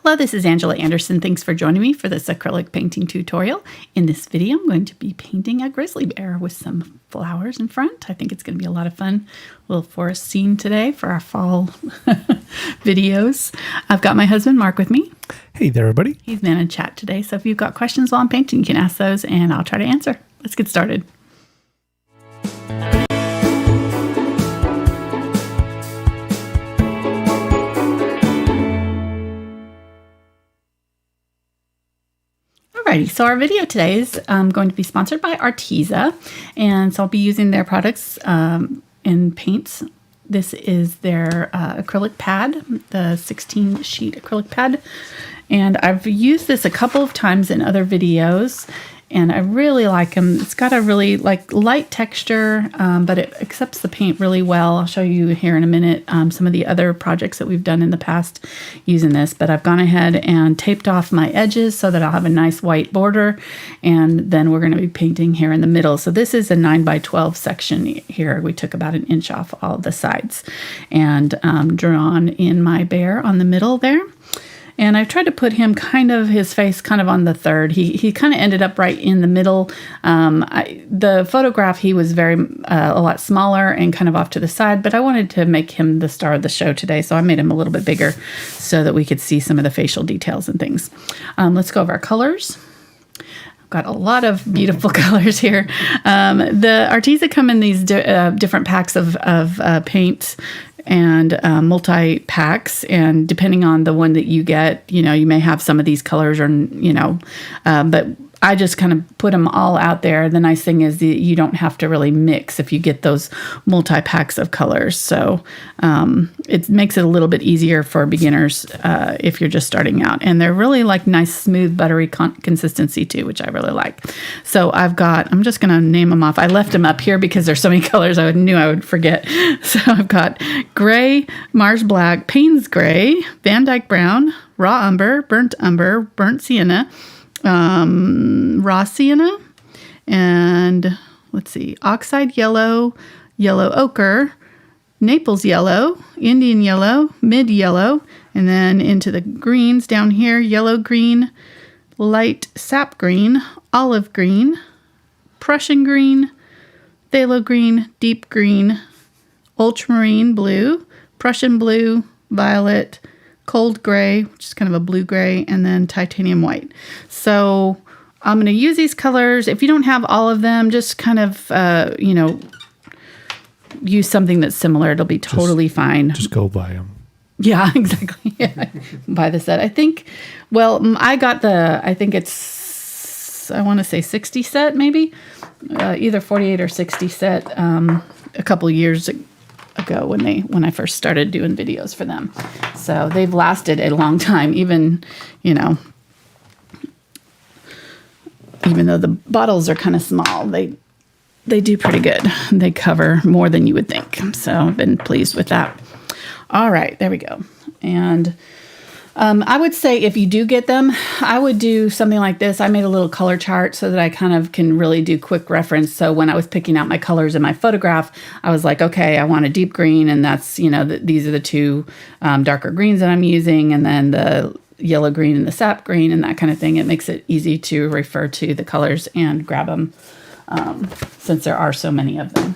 Hello, this is Angela Anderson. Thanks for joining me for this acrylic painting tutorial. In this video, I'm going to be painting a grizzly bear with some flowers in front. I think it's going to be a lot of fun. A little forest scene today for our fall videos. I've got my husband, Mark, with me. Hey there, everybody. He's been in chat today, so if you've got questions while I'm painting, you can ask those and I'll try to answer. Let's get started. Alrighty, so our video today is going to be sponsored by Arteza, and so I'll be using their products in paints. This is their acrylic pad, the 16-sheet acrylic pad, and I've used this a couple of times in other videos, and I really like them. It's got a really light texture, but it accepts the paint really well. I'll show you here in a minute some of the other projects that we've done in the past using this, but I've gone ahead and taped off my edges so that I'll have a nice white border, and then we're going to be painting here in the middle. So this is a 9x12 section here. We took about an inch off all of the sides and drawn in my bear on the middle there. And I've tried to put him his face kind of on the third. He kind of ended up right in the middle. The photograph, he was a lot smaller and kind of off to the side, but I wanted to make him the star of the show today, so I made him a little bit bigger so that we could see some of the facial details and things. Let's go over our colors. Got a lot of beautiful colors here. The Arteza come in these different packs of paint and multi-packs, and depending on the one that you get, you may have some of these colors, or but I just kind of put them all out there. The nice thing is that you don't have to really mix if you get those multi-packs of colors. So it makes it a little bit easier for beginners if you're just starting out. And they're really nice, smooth, buttery consistency too, which I really like. So I'm just going to name them off. I left them up here because there's so many colors I knew I would forget. So I've got gray, Mars black, Payne's gray, Vandyke brown, raw umber, burnt sienna, raw sienna, and let's see, oxide yellow, yellow ochre, Naples yellow, Indian yellow, mid yellow, and then into the greens down here, yellow green, light sap green, olive green, Prussian green, phthalo green, deep green, ultramarine blue, Prussian blue, violet, cold gray, which is kind of a blue gray, and then titanium white. So I'm going to use these colors. If you don't have all of them, just kind of, use something that's similar. It'll be totally fine. Just go buy them. Yeah, exactly. Yeah. Buy the set. I think, I got I want to say 60 set maybe, either 48 or 60 set a couple years ago when I first started doing videos for them. So they've lasted a long time, even though the bottles are kind of small, they do pretty good. They cover more than you would think. So I've been pleased with that. All right, there we go. And I would say if you do get them, I would do something like this. I made a little color chart so that I kind of can really do quick reference. So when I was picking out my colors in my photograph, I was like, okay, I want a deep green, and that's, these are the two darker greens that I'm using, and then the yellow green and the sap green and that kind of thing. It makes it easy to refer to the colors and grab them since there are so many of them.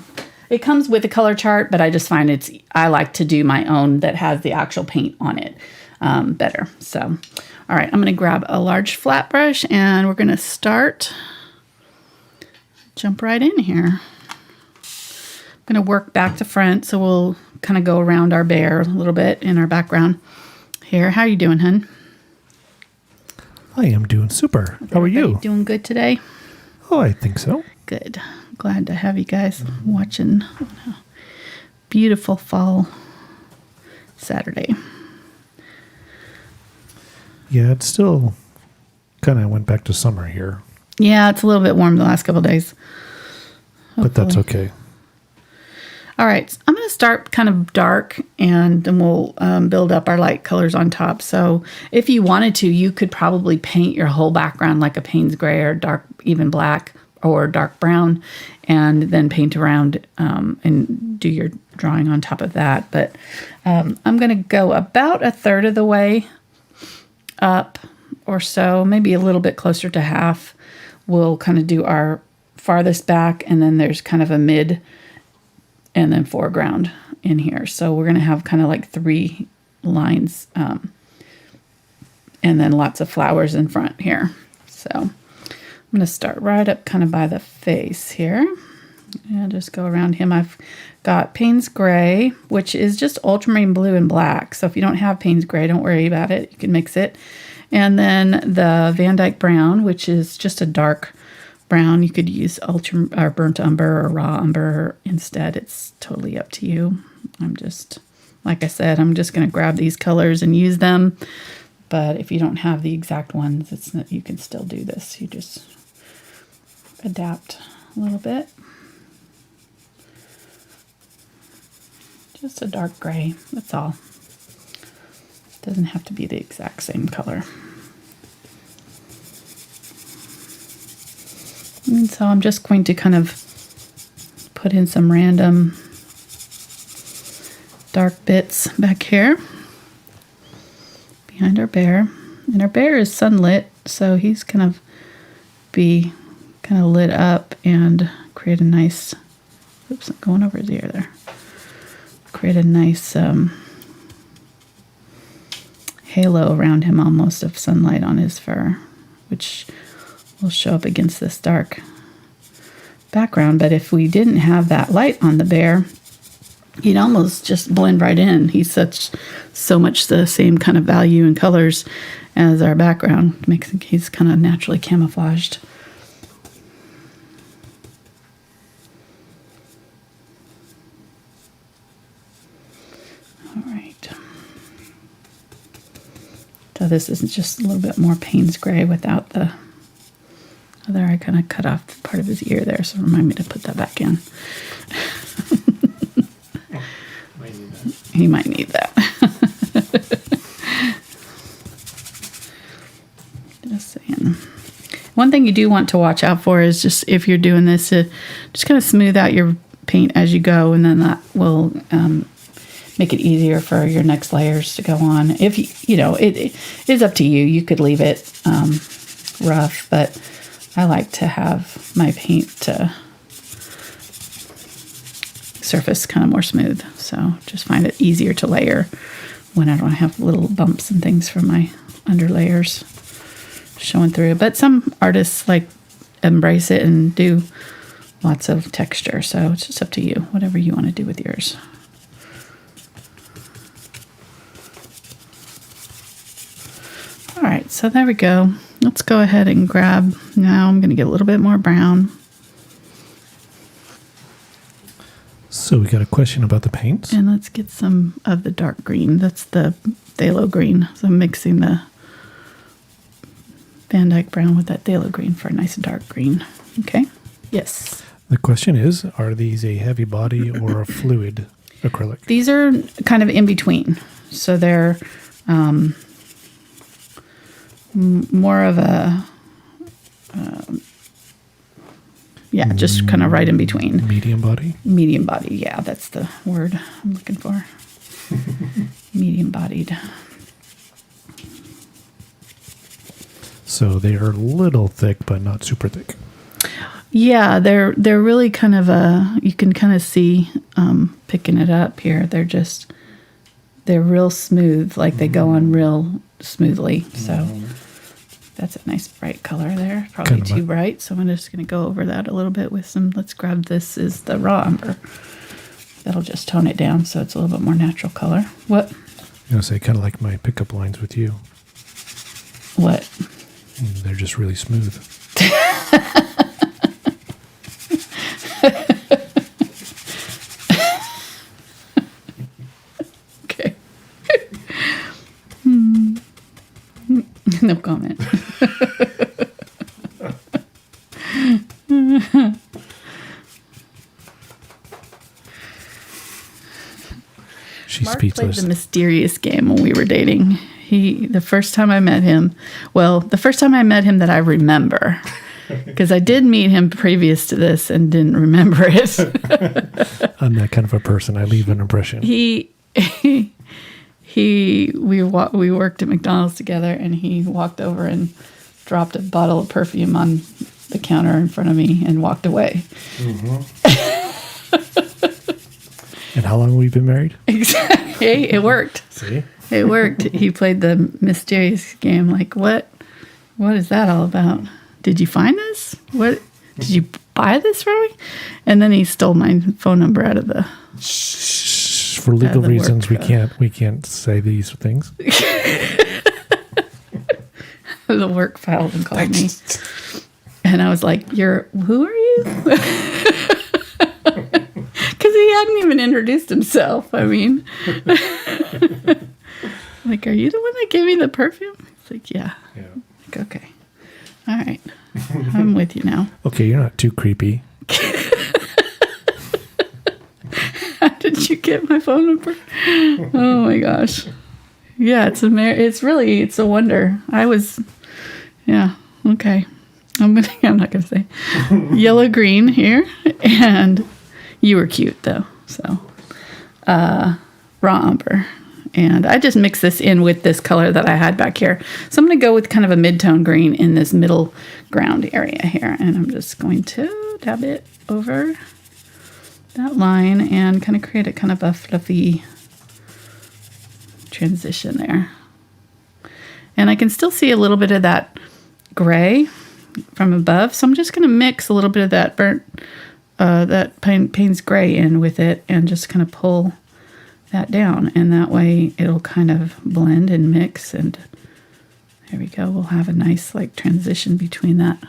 It comes with a color chart, but I just find I like to do my own that has the actual paint on it better. So, all right, I'm going to grab a large flat brush and we're going to jump right in here. I'm going to work back to front, so we'll kind of go around our bear a little bit in our background here. How are you doing, hun? I am doing super. How are you? Doing good today? Oh, I think so. Good. Glad to have you guys watching beautiful fall Saturday. Yeah, it's still kind of went back to summer here. Yeah, it's a little bit warm the last couple of days. Hopefully. But that's okay. All right, so I'm going to start kind of dark, and then we'll build up our light colors on top. So if you wanted to, you could probably paint your whole background like a Payne's gray or dark, even black or dark brown, and then paint around and do your drawing on top of that. But I'm going to go about a third of the way up or so, maybe a little bit closer to half, we'll kind of do our farthest back, and then there's kind of a mid and then foreground in here. So we're going to have kind of like 3 lines and then lots of flowers in front here. So I'm going to start right up kind of by the face here and just go around him. I've got Payne's Gray, which is just Ultramarine Blue and black. So if you don't have Payne's Gray, don't worry about it. You can mix it. And then the Vandyke Brown, which is just a dark brown. You could use burnt umber or raw umber instead. It's totally up to you. I'm just, like I said, I'm just going to grab these colors and use them. But if you don't have the exact ones, it's not, you can still do this. You just adapt a little bit. Just a dark gray, that's all. Doesn't have to be the exact same color. And so I'm just going to kind of put in some random dark bits back here behind our bear. And our bear is sunlit, so he's kind of lit up and create a nice, oops, I'm going over his ear there. Create a nice halo around him almost of sunlight on his fur, which will show up against this dark background. But if we didn't have that light on the bear, he'd almost just blend right in. He's so much the same kind of value and colors as our background. He's kind of naturally camouflaged. All right. So this is just a little bit more Payne's Gray without the other. I kind of cut off part of his ear there, so remind me to put that back in. He might need that. Just saying. One thing you do want to watch out for is just if you're doing this, just kind of smooth out your paint as you go, and then that will make it easier for your next layers to go on. If you know, it is up to you. You could leave it rough, but I like to have my paint surface kind of more smooth. So just find it easier to layer when I don't have little bumps and things from my under layers showing through. But some artists like embrace it and do lots of texture. So it's just up to you, whatever you want to do with yours. All right, so there we go. Let's go ahead and grab, now I'm going to get a little bit more brown. So we got a question about the paints. And let's get some of the dark green. That's the Phthalo Green. So I'm mixing the Vandyke Brown with that Phthalo Green for a nice dark green. Okay, yes. The question is, are these a heavy body or a fluid acrylic? These are kind of in between. So they're more of a, just kind of right in between. Medium body? Medium body, yeah, that's the word I'm looking for. Medium bodied. So they are a little thick, but not super thick. Yeah, they're really kind of you can kind of see picking it up here. They're real smooth, like they go on real smoothly. So that's a nice bright color there. Probably too bright, so I'm just going to go over that a little bit with some, let's grab this is the raw umber. That'll just tone it down so it's a little bit more natural color. What? I'm going to say kind of like my pickup lines with you. What? They're just really smooth. Okay. No comment. She's Mark speechless. played the mysterious game when we were dating. The first time I met him that I remember, because I did meet him previous to this and didn't remember it. I'm that kind of a person. I leave an impression. He we worked at McDonald's together, and he walked over and dropped a bottle of perfume on the counter in front of me and walked away. And how long have we been married? Exactly. Hey, it worked. See? It worked. He played the mysterious game. Like, what is that all about? Did you find this? What did you buy this from me? And then he stole my phone number out of the. For legal reasons, we work, can't say these things. The work file and called me, and I was like, who are you?" Because he hadn't even introduced himself. I mean, like, "Are you the one that gave me the perfume?" It's like, "Yeah." Like, okay, all right, I'm with you now. Okay, you're not too creepy. How did you get my phone number? Oh my gosh. Yeah, it's a wonder. Yeah, okay. I'm not gonna say yellow green here, and you were cute though. So, raw umber, and I just mixed this in with this color that I had back here. So I'm gonna go with kind of a mid-tone green in this middle ground area here, and I'm just going to dab it over that line and kind of create a kind of a fluffy transition there. And I can still see a little bit of that gray from above, so I'm just going to mix a little bit of that Payne's gray in with it and just kind of pull that down, and that way it'll kind of blend and mix, and there we go. We'll have a nice like transition between that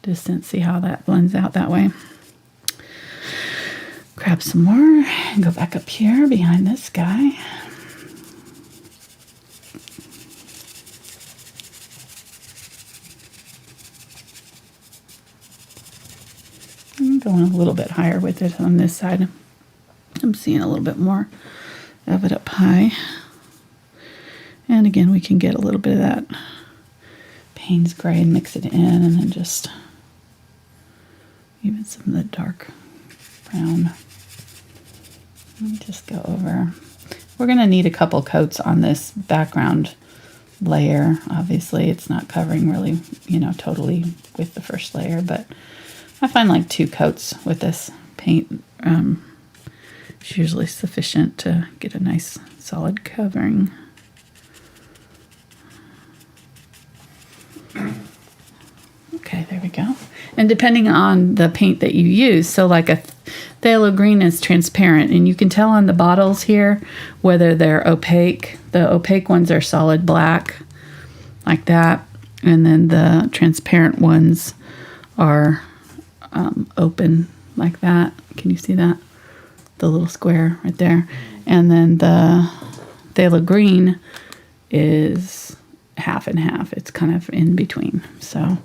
distance. See how that blends out that way. Grab some more and go back up here behind this guy. I'm going a little bit higher with it on this side. I'm seeing a little bit more of it up high. And again, we can get a little bit of that Payne's gray and mix it in, and then just even some of the dark brown. Let me just go over. We're going to need a couple coats on this background layer. Obviously, it's not covering really, totally with the first layer, but I find like 2 coats with this paint is usually sufficient to get a nice solid covering. Okay, there we go. And depending on the paint that you use, so like a Phthalo Green is transparent, and you can tell on the bottles here whether they're opaque. The opaque ones are solid black, like that, and then the transparent ones are open, like that. Can you see that? The little square right there. And then the Phthalo Green is half and half. It's kind of in between. So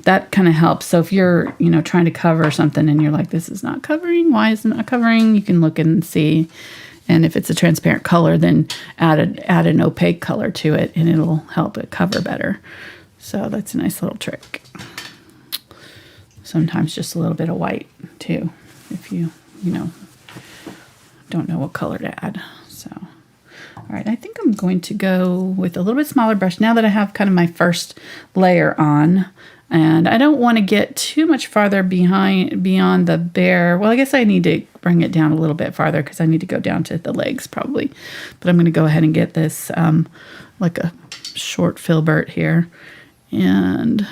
that kind of helps. So if you're, trying to cover something and you're like, this is not covering, why is it not covering? You can look and see. And if it's a transparent color, then add an opaque color to it, and it'll help it cover better. So that's a nice little trick. Sometimes just a little bit of white too, if you don't know what color to add. So, all right, I think I'm going to go with a little bit smaller brush now that I have kind of my first layer on. And I don't want to get too much farther beyond the bare. Well, I guess I need to bring it down a little bit farther because I need to go down to the legs probably. But I'm going to go ahead and get this like a short filbert here. And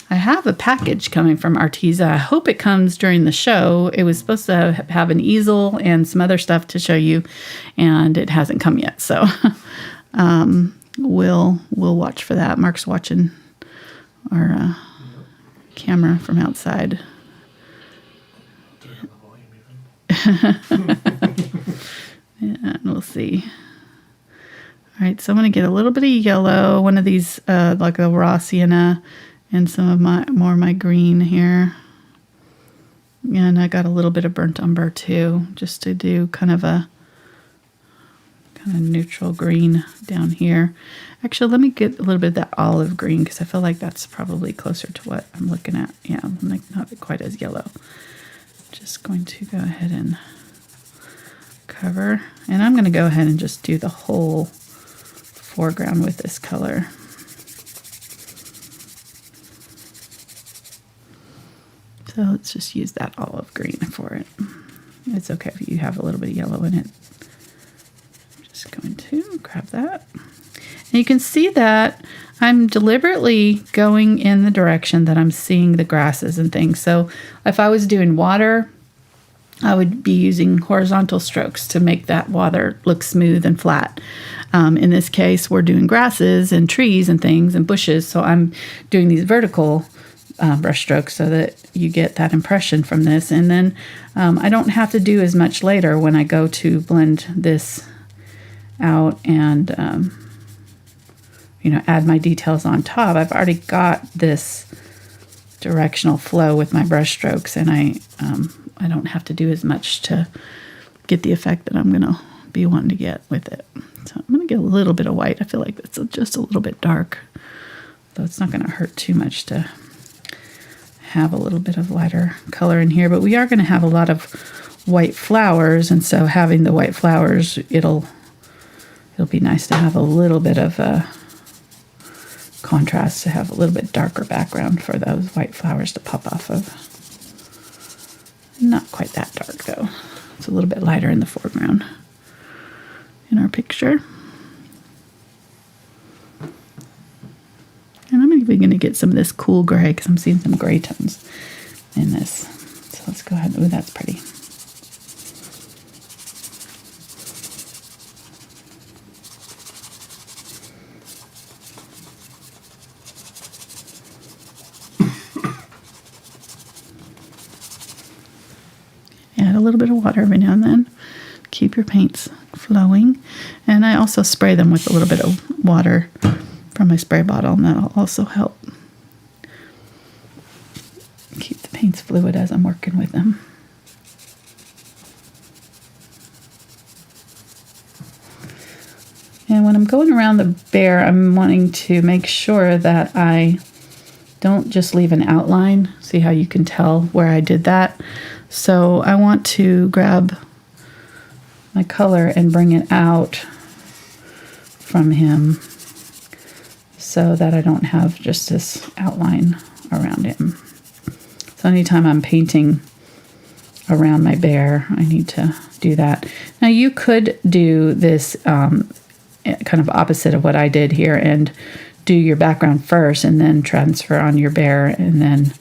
I have a package coming from Arteza. I hope it comes during the show. It was supposed to have an easel and some other stuff to show you, and it hasn't come yet. So we'll watch for that. Mark's watching our camera from outside. And we'll see. All right, so I'm going to get a little bit of yellow, one of these like a raw sienna, and some of my green here. And I got a little bit of burnt umber too, just to do kind of neutral green down here. Actually, let me get a little bit of that olive green because I feel like that's probably closer to what I'm looking at. Yeah, not quite as yellow. Just going to go ahead and cover. And I'm going to go ahead and just do the whole foreground with this color. So let's just use that olive green for it. It's okay if you have a little bit of yellow in it. I'm just going to grab that. And you can see that I'm deliberately going in the direction that I'm seeing the grasses and things. So if I was doing water, I would be using horizontal strokes to make that water look smooth and flat. In this case, we're doing grasses and trees and things and bushes. So I'm doing these vertical brush strokes so that you get that impression from this. And then I don't have to do as much later when I go to blend this out and you know, add my details on top. I've already got this directional flow with my brush strokes, and I don't have to do as much to get the effect that I'm gonna be wanting to get with it. So I'm gonna get a little bit of white. I feel like it's just a little bit dark, though it's not gonna hurt too much to have a little bit of lighter color in here, but we are gonna have a lot of white flowers, and so having the white flowers, it'll be nice to have a little bit of contrast, to have a little bit darker background for those white flowers to pop off of. Not quite that dark though. It's a little bit lighter in the foreground in our picture. And I'm even going to get some of this cool gray because I'm seeing some gray tones in this. So let's go ahead. Oh, that's pretty. Add a little bit of water every now and then. Keep your paints flowing. And I also spray them with a little bit of water from my spray bottle, and that'll also help keep the paints fluid as I'm working with them. And when I'm going around the bear, I'm wanting to make sure that I don't just leave an outline. See how you can tell where I did that? So I want to grab my color and bring it out from him so that I don't have just this outline around him. So anytime I'm painting around my bear, I need to do that. Now you could do this kind of opposite of what I did here and do your background first and then transfer on your bear and then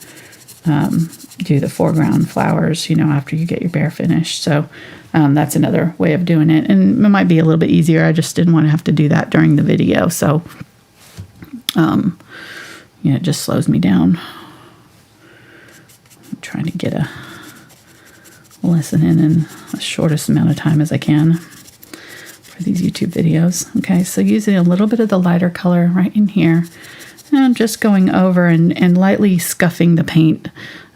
do the foreground flowers, you know, after you get your bear finished. So that's another way of doing it. And it might be a little bit easier. I just didn't want to have to do that during the video. So, you know, it just slows me down. I'm trying to get a lesson in the shortest amount of time as I can for these YouTube videos. Okay, so using a little bit of the lighter color right in here. And I'm just going over and lightly scuffing the paint.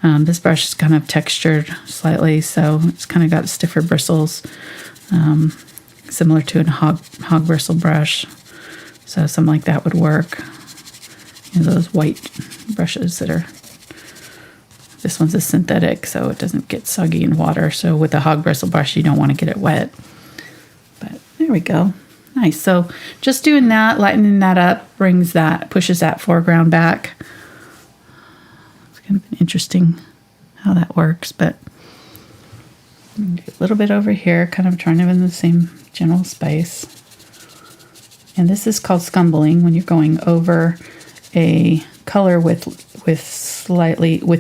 This brush is kind of textured slightly, so it's kind of got stiffer bristles, similar to a hog bristle brush. So something like that would work. You know, those white brushes that are, this one's a synthetic, so it doesn't get soggy in water. So with a hog bristle brush, you don't want to get it wet. But there we go. Nice. So just doing that, lightening that up, pushes that foreground back. It's kind of interesting how that works, but do a little bit over here, kind of trying to in the same general space. And this is called scumbling, when you're going over a color with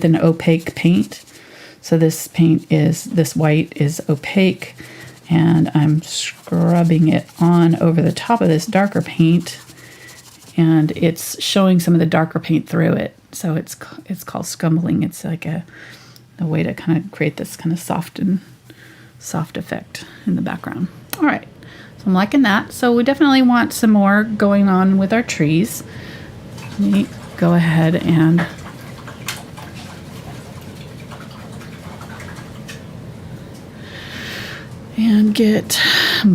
an opaque paint. So this white is opaque, and I'm scrubbing it on over the top of this darker paint, and it's showing some of the darker paint through it. So it's called scumbling. It's like a way to kind of create this kind of soft effect in the background. All right, so I'm liking that. So we definitely want some more going on with our trees. Let me go ahead and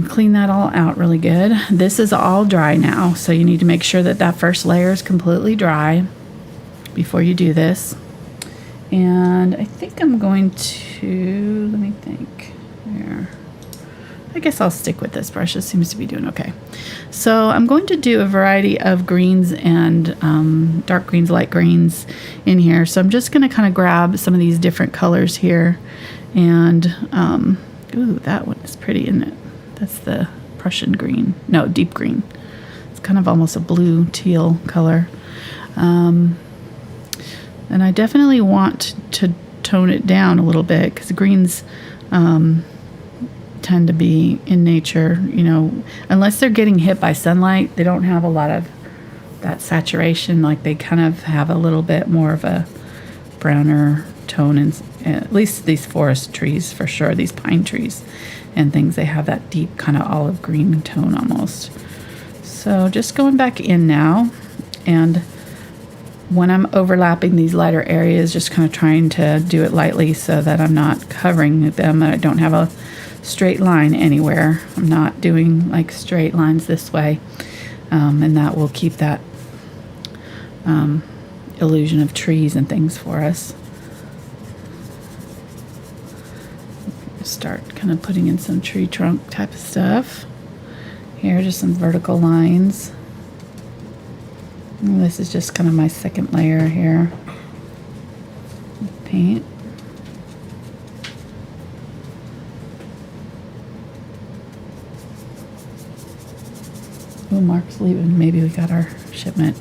clean that all out really good. This is all dry now, so you need to make sure that that first layer is completely dry before you do this. And I think I'm going to, let me think here. I guess I'll stick with this brush. It seems to be doing okay. So I'm going to do a variety of greens and dark greens, light greens in here. So I'm just going to kind of grab some of these different colors here. And, ooh, that one is pretty, isn't it? That's the Prussian green. No, deep green. It's kind of almost a blue teal color. And I definitely want to tone it down a little bit because greens tend to be in nature, you know, unless they're getting hit by sunlight, they don't have a lot of that saturation. Like they kind of have a little bit more of a browner tone, and at least these forest trees for sure, these pine trees and things, they have that deep kind of olive green tone almost. So just going back in now, and when I'm overlapping these lighter areas, just kind of trying to do it lightly so that I'm not covering them. I don't have a straight line anywhere. I'm not doing like straight lines this way, and that will keep that illusion of trees and things for us. Start kind of putting in some tree trunk type of stuff. Here, just some vertical lines. And this is just kind of my second layer here. Paint. Oh, Mark's leaving. Maybe we got our shipment.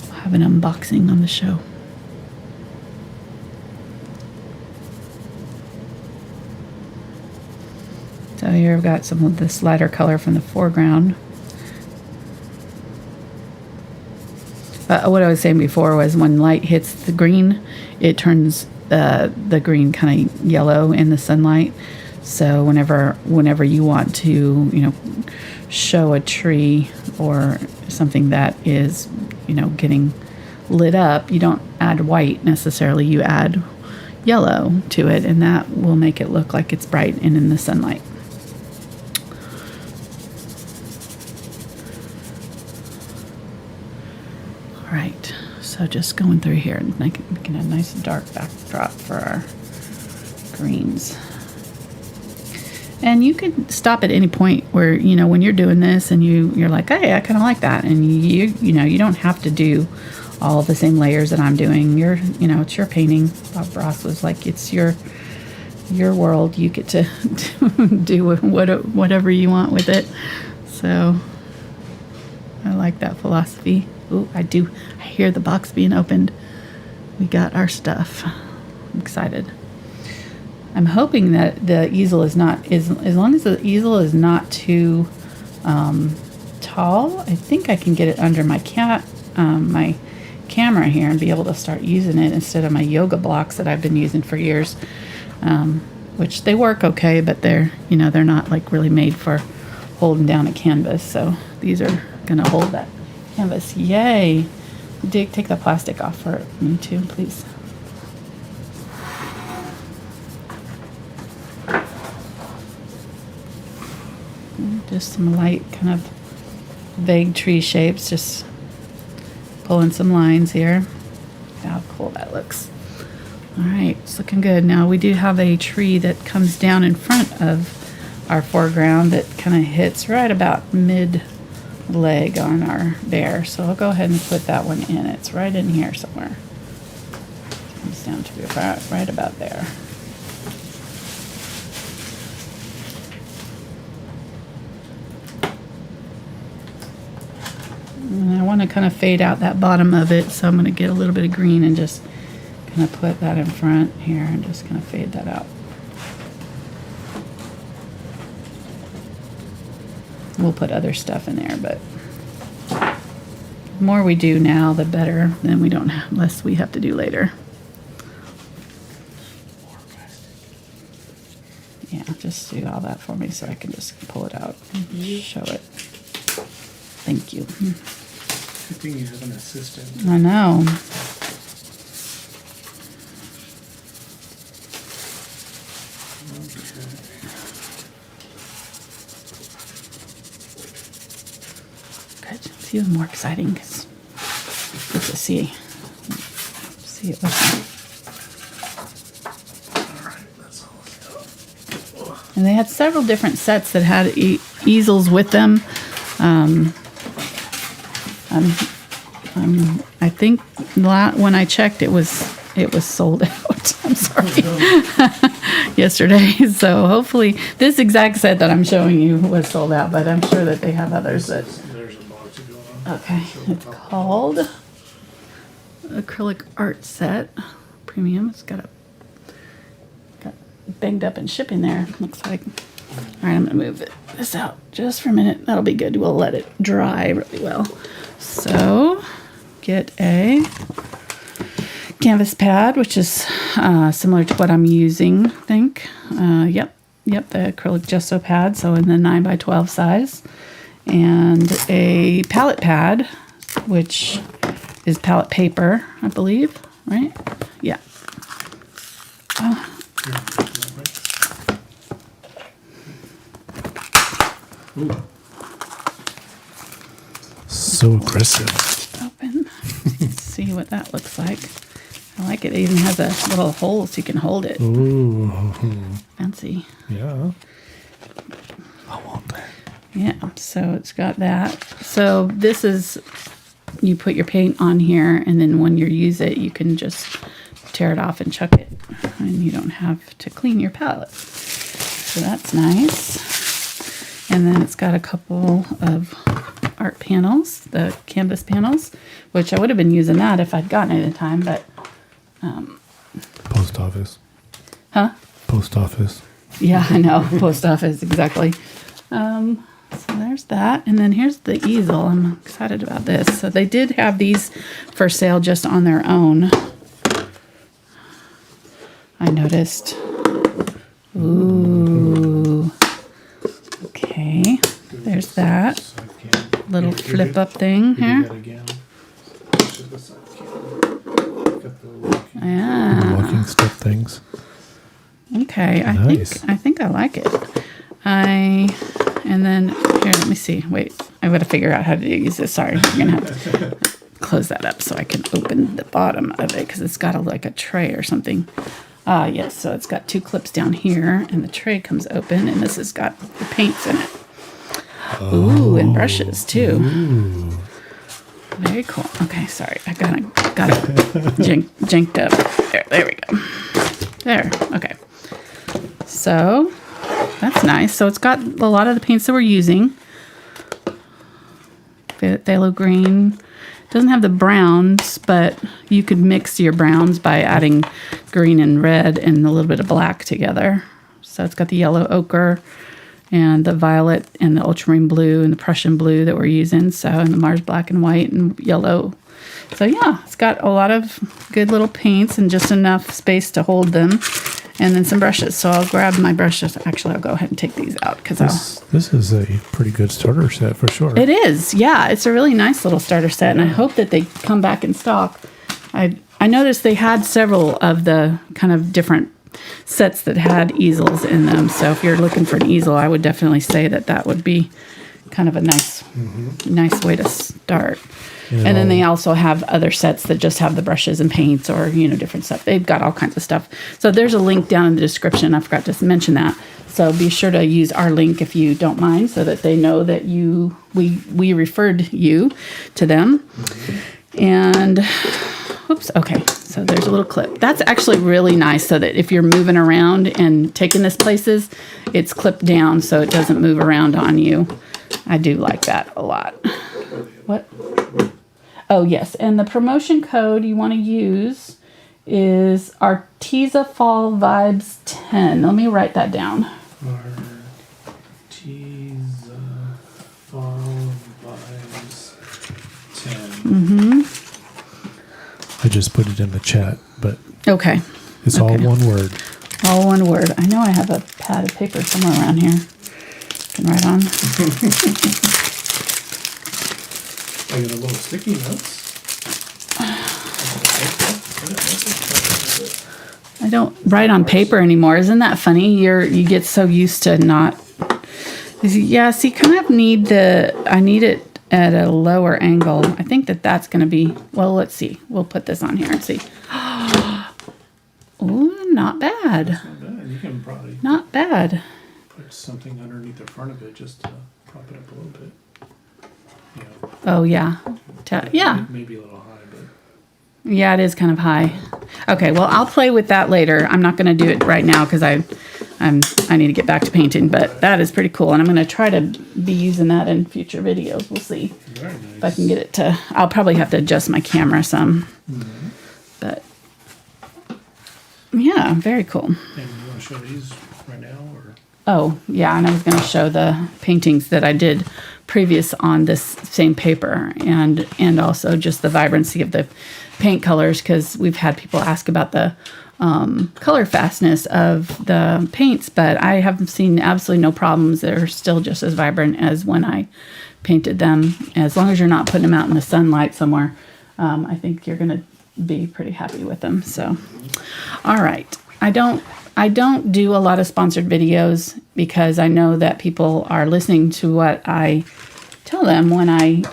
We'll have an unboxing on the show. So here I've got some of this lighter color from the foreground. What I was saying before was when light hits the green, it turns the green kind of yellow in the sunlight. So whenever you want to, you know, show a tree or something that is, you know, getting lit up, you don't add white necessarily. You add yellow to it, and that will make it look like it's bright and in the sunlight. All right, so just going through here and making a nice dark backdrop for our greens. And you can stop at any point where, you know, when you're doing this and you're like, hey, I kind of like that. And you know, you don't have to do all the same layers that I'm doing. You know, it's your painting. Bob Ross was like, it's your world. You get to do whatever you want with it. So I like that philosophy. Ooh, I do. I hear the box being opened. We got our stuff. I'm excited. I'm hoping that the easel is not, as long as the easel is not too tall, I think I can get it under my my camera here and be able to start using it instead of my yoga blocks that I've been using for years, which they work okay, but they're not like really made for holding down a canvas. So these are gonna hold that canvas. Yay! Take the plastic off for me too, please. Just some light kind of vague tree shapes, just pulling some lines here. How cool that looks. All right, it's looking good. Now we do have a tree that comes down in front of our foreground that kind of hits right about mid leg on our bear. So I'll go ahead and put that one in. It's right in here somewhere. Comes down to about right about there. And I want to kind of fade out that bottom of it, so I'm going to get a little bit of green and just kind of put that in front here and just kind of fade that out. We'll put other stuff in there, but the more we do now, the better. Then we don't have, less we have to do later. Yeah, just do all that for me so I can just pull it out and show it. Thank you. Good thing you have an assistant. I know. Good. It's even more exciting because you get to see it with me. All right, that's all. And they had several different sets that had easels with them. I think when I checked, it was sold out. I'm sorry. Yesterday. So hopefully this exact set that I'm showing you was sold out, but I'm sure that they have others that. There's a box going on. Okay, it's called Acrylic Art Set Premium. It's got banged up in shipping there. Looks like. All right, I'm gonna move this out just for a minute. That'll be good. We'll let it dry really well. So, get a canvas pad, which is similar to what I'm using, I think. Yep, the acrylic gesso pad, so in the 9x12 size. And a palette pad, which is palette paper, I believe, right? Yeah. Ooh. So aggressive. Open. Let's see what that looks like. I like it. It even has a little hole so you can hold it. Ooh. Fancy. Yeah. I want that. Yeah, so it's got that. So this is, you put your paint on here, and then when you use it, you can just tear it off and chuck it, and you don't have to clean your palette. So that's nice. And then it's got a couple of art panels, the canvas panels, which I would have been using that if I'd gotten it in time, but... Post office. Huh? Post office. Yeah, I know. Post office, exactly. So there's that. And then here's the easel. I'm excited about this. So they did have these for sale just on their own. I noticed. Ooh. Okay. There's that. Little flip up thing here. Yeah. Walking stick things. Okay, Nice. I think I like it. And then here, let me see. Wait, I've got to figure out how to use this. Sorry, I'm gonna have to close that up so I can open the bottom of it because it's got like a tray or something. Yes. So it's got two clips down here, and the tray comes open, and this has got the paints in it. Ooh, and brushes too. Ooh. Very cool. Okay, sorry, I got it janked up. There we go. There. Okay. So that's nice. So it's got a lot of the paints that we're using. Phthalo Green. Doesn't have the browns, but you could mix your browns by adding green and red and a little bit of black together. So it's got the yellow ochre and the violet and the Ultramarine Blue and the Prussian Blue that we're using. So, and the Mars black and white and yellow. So yeah, it's got a lot of good little paints and just enough space to hold them. And then some brushes. So I'll grab my brushes. Actually, I'll go ahead and take these out because this is a pretty good starter set for sure. It is. Yeah, it's a really nice little starter set, and I hope that they come back in stock. I noticed they had several of the kind of different sets that had easels in them. So if you're looking for an easel, I would definitely say that would be kind of a nice way to start. And then they also have other sets that just have the brushes and paints or, different stuff. They've got all kinds of stuff. So there's a link down in the description. I forgot to mention that. So be sure to use our link if you don't mind so that they know that we referred you to them. And, oops, okay. So there's a little clip. That's actually really nice so that if you're moving around and taking this places, it's clipped down so it doesn't move around on you. I do like that a lot. What? Oh, yes. And the promotion code you want to use is Arteza Fall Vibes 10. Let me write that down. Arteza Fall Vibes 10. I just put it in the chat, but Okay. it's all one word. All one word. I know I have a pad of paper somewhere around here. I can write on. I got a little sticky notes. I don't write on paper anymore. Isn't that funny? You get so used to not. Yeah, see, kind of I need it at a lower angle. I think that's going to be, well, let's see. We'll put this on here and see. Ooh, not bad. Not bad. You can probably Not bad. put something underneath the front of it just to prop it up a little bit. Yeah. Oh, yeah. Yeah. Maybe a little high, but Yeah, it is kind of high. Okay, well, I'll play with that later. I'm not going to do it right now because I need to get back to painting, but that is pretty cool. And I'm going to try to be using that in future videos. We'll see very nice. if I can get it to... I'll probably have to adjust my camera some. Mm-hmm. But, yeah, very cool. And you want to show these right now? Or? Oh, yeah, and I was going to show the paintings that I did previous on this same paper, and also just the vibrancy of the paint colors, because we've had people ask about the color fastness of the paints, but I have seen absolutely no problems. They're still just as vibrant as when I painted them. As long as you're not putting them out in the sunlight somewhere, I think you're going to be pretty happy with them. So, all right. I don't do a lot of sponsored videos because I know that people are listening to what I tell them when I,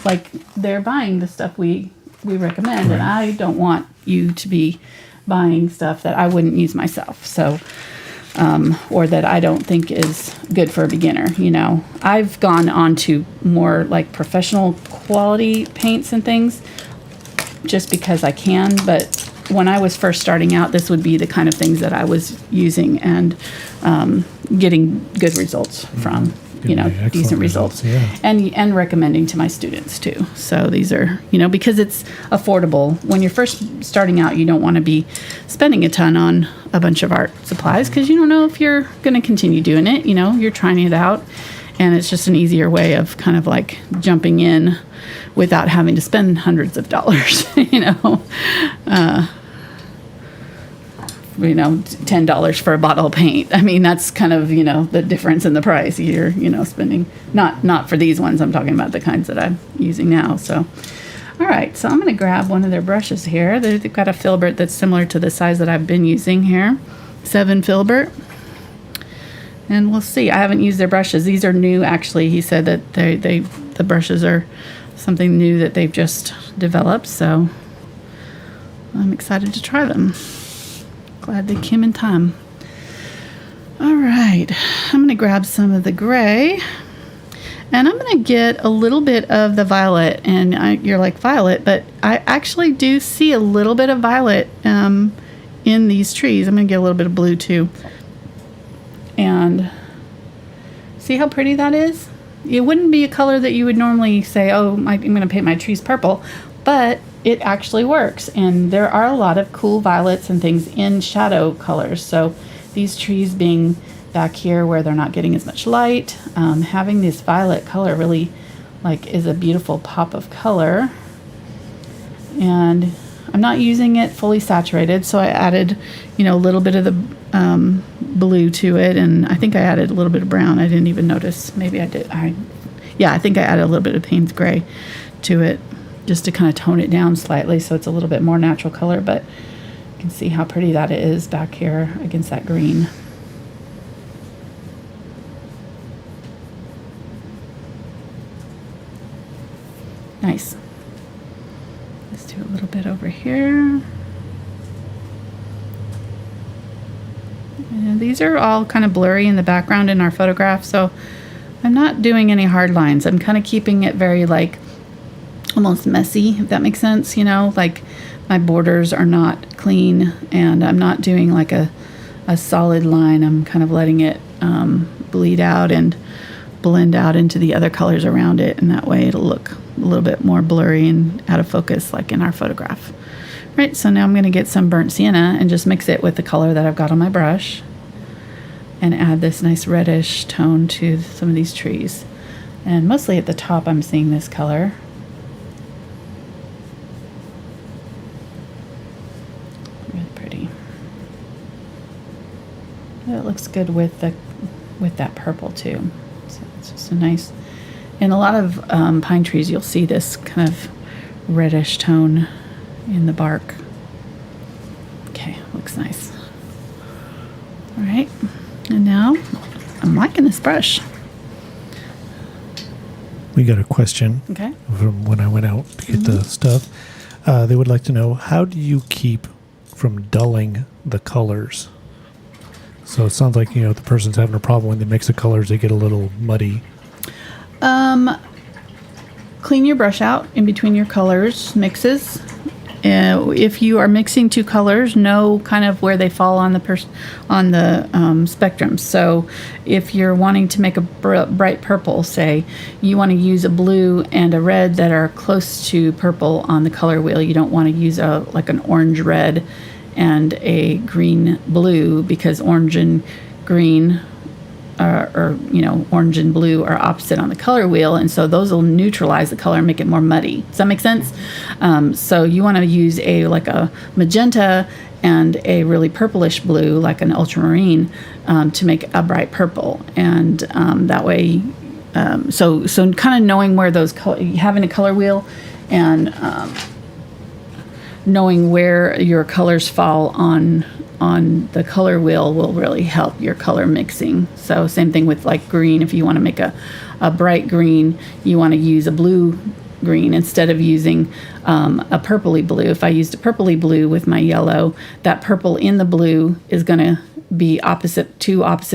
like they're buying the stuff we recommend, and I don't want you to be buying stuff that I wouldn't use myself. So, or that I don't think is good for a beginner. I've gone on to more like professional quality paints and things just because I can, but when I was first starting out, this would be the kind of things that I was using and getting good results from, decent results. Yeah. And recommending to my students too. So these are, because it's affordable. When you're first starting out, you don't want to be spending a ton on a bunch of art supplies because you don't know if you're going to continue doing it. You're trying it out, and it's just an easier way of kind of like jumping in without having to spend hundreds of dollars, $10 for a bottle of paint. I mean, that's kind of, the difference in the price. You're, spending, not for these ones. I'm talking about the kinds that I'm using now. So, all right. So I'm going to grab one of their brushes here. They've got a filbert that's similar to the size that I've been using here. 7 filbert. And we'll see. I haven't used their brushes. These are new, actually. He said that the brushes are something new that they've just developed. So I'm excited to try them. Glad they came in time. All right, I'm going to grab some of the gray, and I'm going to get a little bit of the violet. And you're like, violet, but I actually do see a little bit of violet in these trees. I'm going to get a little bit of blue too. And see how pretty that is? It wouldn't be a color that you would normally say, oh, I'm going to paint my trees purple, but it actually works. And there are a lot of cool violets and things in shadow colors. So these trees being back here where they're not getting as much light, having this violet color really is a beautiful pop of color. And I'm not using it fully saturated, so I added, a little bit of the blue to it, and I think I added a little bit of brown. I didn't even notice. Maybe I did. I think I added a little bit of Payne's gray to it, just to kind of tone it down slightly so it's a little bit more natural color, but you can see how pretty that is back here against that green. Nice. Let's do a little bit over here. And these are all kind of blurry in the background in our photograph, so I'm not doing any hard lines. I'm kind of keeping it very almost messy, if that makes sense. My borders are not clean, and I'm not doing a solid line. I'm kind of letting it bleed out and blend out into the other colors around it, and that way it'll look a little bit more blurry and out of focus like in our photograph. Right, so now I'm going to get some burnt sienna and just mix it with the color that I've got on my brush and add this nice reddish tone to some of these trees. And mostly at the top I'm seeing this color. Really pretty. It looks good with that purple too. So it's just a nice, in a lot of pine trees you'll see this kind of reddish tone in the bark. Okay, looks nice. All right, and now I'm liking this brush. We got a question. Okay. From when I went out to get the stuff. They would like to know, how do you keep from dulling the colors? So it sounds like, the person's having a problem when they mix the colors, they get a little muddy. Clean your brush out in between your colors mixes. If you are mixing two colors, know kind of where they fall on the spectrum. So if you're wanting to make a bright purple, say, you want to use a blue and a red that are close to purple on the color wheel. You don't want to use like an orange red and a green blue, because orange and green orange and blue are opposite on the color wheel, and so those will neutralize the color and make it more muddy. Does that make sense? So you want to use like a magenta and a really purplish blue, like an ultramarine, to make a bright purple, and that way. So kind of knowing where those having a color wheel and knowing where your colors fall on the color wheel will really help your color mixing. So same thing with like green. If you want to make a bright green, you want to use a blue green instead of using a purpley blue. If I used a purpley blue with my yellow, that purple in the blue is going to be opposite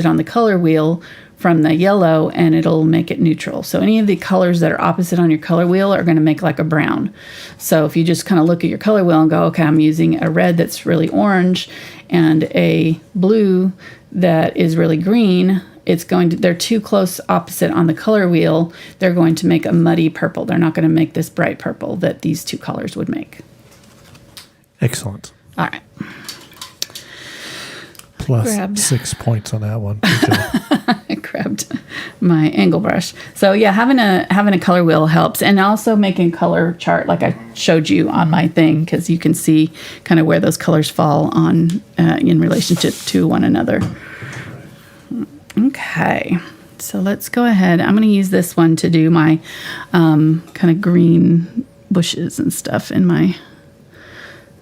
on the color wheel from the yellow, and it'll make it neutral. So any of the colors that are opposite on your color wheel are going to make like a brown. So if you just kind of look at your color wheel and go, okay, I'm using a red that's really orange and a blue that is really green, they're too close opposite on the color wheel. They're going to make a muddy purple. They're not going to make this bright purple that these two colors would make. Excellent. All right. Plus 6 points on that one. I grabbed my angle brush. So yeah, having a color wheel helps, and also making color chart like I showed you on my thing, because you can see kind of where those colors fall on in relationship to one another. Okay, so let's go ahead. I'm going to use this one to do my kind of green bushes and stuff in my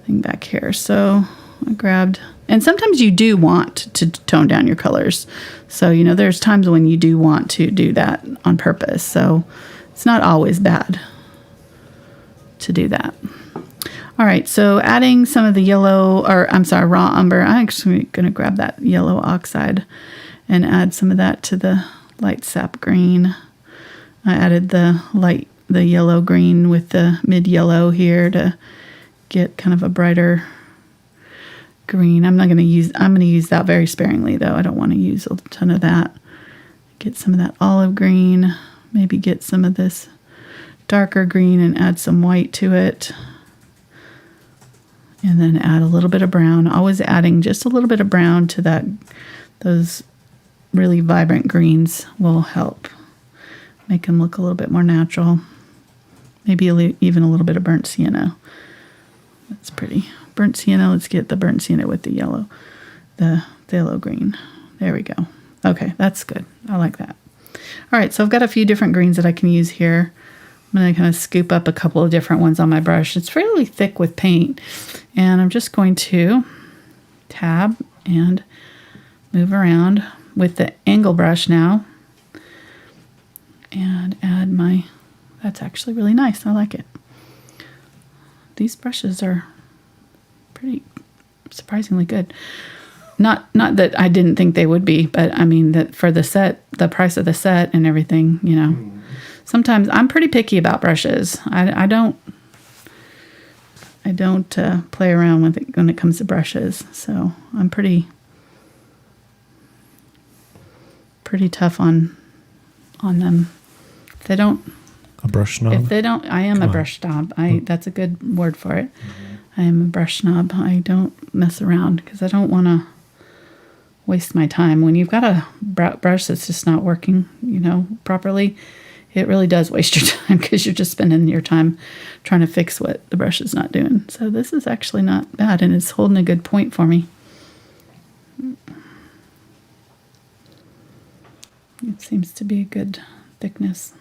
thing back here. So I grabbed. And sometimes you do want to tone down your colors. So, there's times when you do want to do that on purpose. So it's not always bad to do that. All right, so adding some of the raw umber. I'm actually going to grab that yellow oxide and add some of that to the light sap green. I added the yellow green with the mid yellow here to get kind of a brighter green. I'm going to use that very sparingly though. I don't want to use a ton of that. Get some of that olive green, maybe get some of this darker green and add some white to it. And then add a little bit of brown. Always adding just a little bit of brown to those really vibrant greens will help make them look a little bit more natural. Maybe even a little bit of burnt sienna. That's pretty. Burnt sienna. Let's get the burnt sienna with the yellow, the phthalo green. There we go. Okay, that's good. I like that. All right, so I've got a few different greens that I can use here. I'm going to kind of scoop up a couple of different ones on my brush. It's fairly thick with paint, and I'm just going to tab and move around with the angle brush now and add that's actually really nice. I like it. These brushes are pretty surprisingly good. Not that I didn't think they would be, but I mean that for the set, the price of the set and everything, Sometimes I'm pretty picky about brushes. I don't play around with it when it comes to brushes. So I'm pretty tough on them. If they don't. A brush snob? If they don't, I am a brush snob. That's a good word for it. I am a brush snob. I don't mess around because I don't want to waste my time. When you've got a brush that's just not working, properly, it really does waste your time because you're just spending your time trying to fix what the brush is not doing. So this is actually not bad, and it's holding a good point for me. It seems to be a good thickness.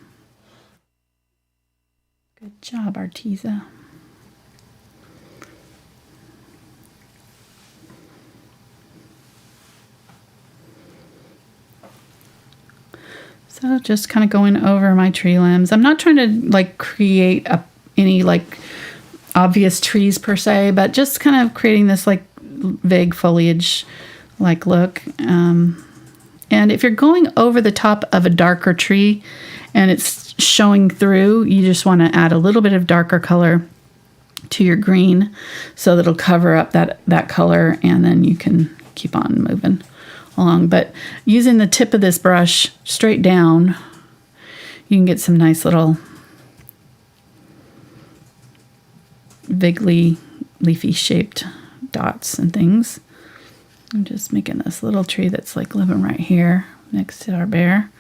Good job, Arteza. So just kind of going over my tree limbs. I'm not trying to create any obvious trees per se, but just kind of creating this vague foliage like look. And if you're going over the top of a darker tree and it's showing through, you just want to add a little bit of darker color to your green so that it'll cover up that color, and then you can keep on moving along. But using the tip of this brush straight down, you can get some nice little vaguely leafy shaped dots and things. I'm just making this little tree that's like living right here next to our bear.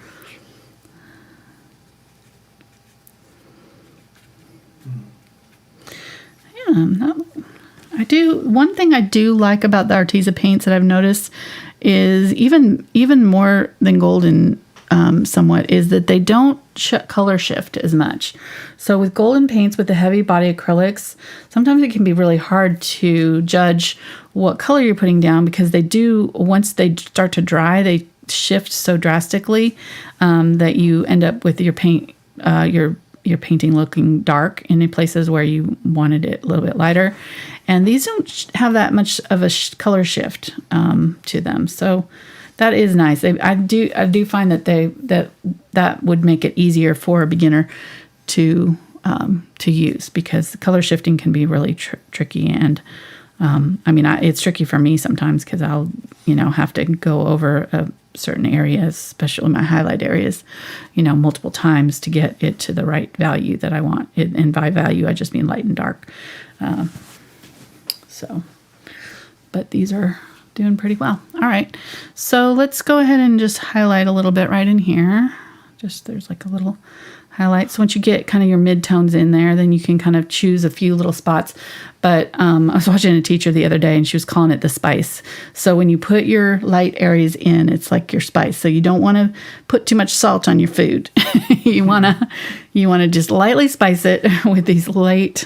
One thing I do like about the Arteza paints that I've noticed is even more than golden somewhat is that they don't color shift as much. So with golden paints, with the heavy body acrylics, sometimes it can be really hard to judge what color you're putting down, because they do, once they start to dry, they shift so drastically that you end up with your paint, your painting looking dark in places where you wanted it a little bit lighter. And these don't have that much of a color shift to them. So that is nice. I do find that that would make it easier for a beginner to use, because the color shifting can be really tricky. And it's tricky for me sometimes, because I'll have to go over certain areas, especially my highlight areas, multiple times to get it to the right value that I want. And by value, I just mean light and dark. But these are doing pretty well. All right, so let's go ahead and just highlight a little bit right in here. There's like a little highlight. So once you get kind of your mid-tones in there, then you can kind of choose a few little spots. But I was watching a teacher the other day, and she was calling it the spice. So when you put your light areas in, it's like your spice. So you don't want to put too much salt on your food. you want to just lightly spice it with these light.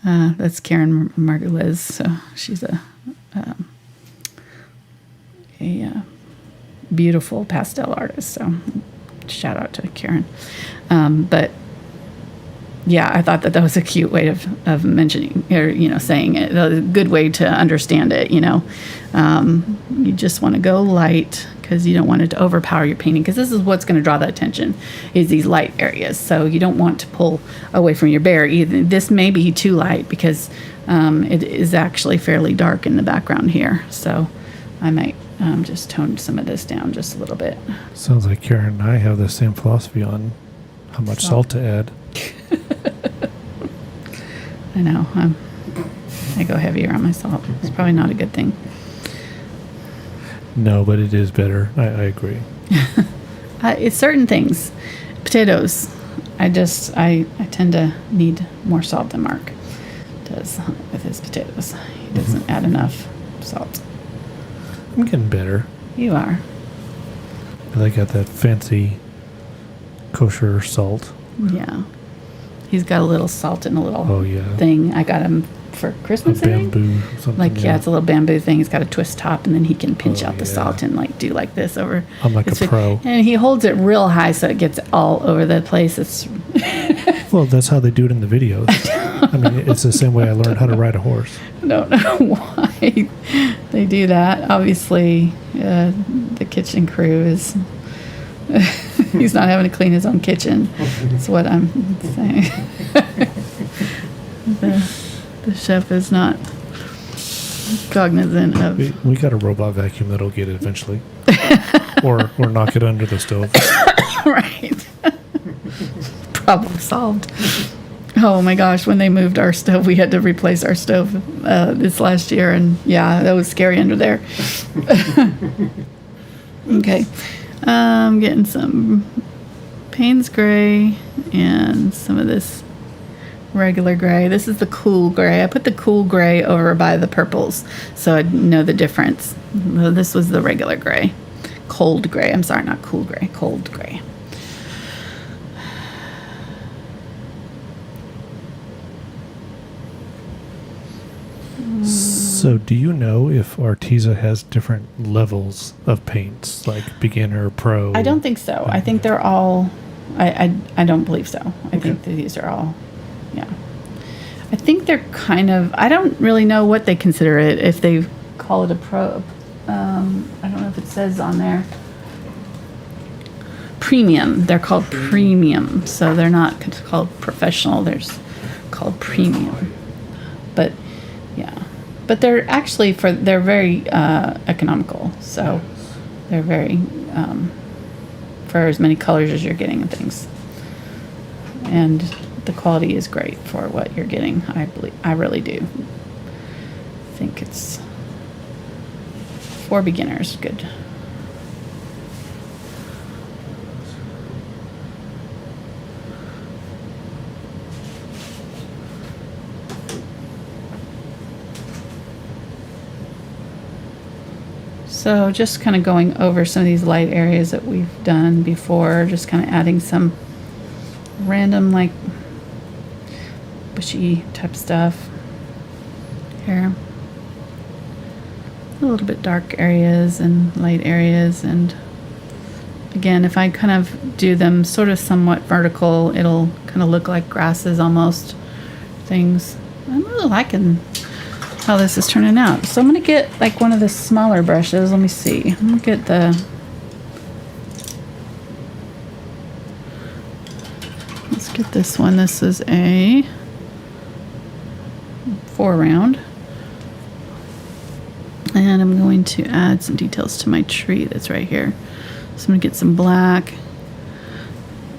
That's Karen Margulies. So she's a beautiful pastel artist. So shout out to Karen. But yeah, I thought that was a cute way of mentioning, or saying it, a good way to understand it. You just want to go light, because you don't want it to overpower your painting, because this is what's going to draw the attention, is these light areas. So you don't want to pull away from your bear either. This may be too light, because it is actually fairly dark in the background here. So I might just tone some of this down just a little bit. Sounds like Karen and I have the same philosophy on how much salt to add. I know. I go heavier on my salt. It's probably not a good thing. No, but it is better. I agree. It's certain things. Potatoes. I tend to need more salt than Mark does with his potatoes. He doesn't add enough salt. I'm getting better. You are. I got that fancy kosher salt. Yeah. He's got a little salt in a little thing. I got him for Christmas. A bamboo something. It's a little bamboo thing. He's got a twist top, and then he can pinch out the salt and do like this over. I'm like a pro. And he holds it real high so it gets all over the place. It's well, that's how they do it in the videos. I mean, it's the same way I learned how to ride a horse. I don't know why they do that. Obviously, the kitchen crew is. He's not having to clean his own kitchen. That's what I'm saying. The chef is not cognizant of. We got a robot vacuum that'll get it eventually, or knock it under the stove. Right. Problem solved. Oh my gosh! When they moved our stove, we had to replace our stove this last year, and yeah, that was scary under there. Okay. I'm getting some Payne's gray and some of this regular gray. This is the cool gray. I put the cool gray over by the purples so I'd know the difference. This was the regular gray. Cold gray. I'm sorry, not cool gray. Cold gray. So do you know if Arteza has different levels of paints, like beginner, pro? I don't think so. I think they're all, I don't believe so. I think that these are all, yeah. I think they're kind of, I don't really know what they consider it, if they call it a pro, I don't know if it says on there. Premium. They're called premium. So they're not called professional. They're called premium. But yeah. But they're actually they're very economical. So they're very for as many colors as you're getting and things. And the quality is great for what you're getting. I really do. I think it's for beginners good. So just kind of going over some of these light areas that we've done before, just kind of adding some random like bushy type stuff here. A little bit dark areas and light areas, and again, if I kind of do them sort of somewhat vertical, it'll kind of look like grasses almost, things. I'm really liking how this is turning out. So I'm going to get like one of the smaller brushes. Let me see. I'm going to get let's get this one. This is a Foreground. And I'm going to add some details to my tree that's right here. So I'm going to get some black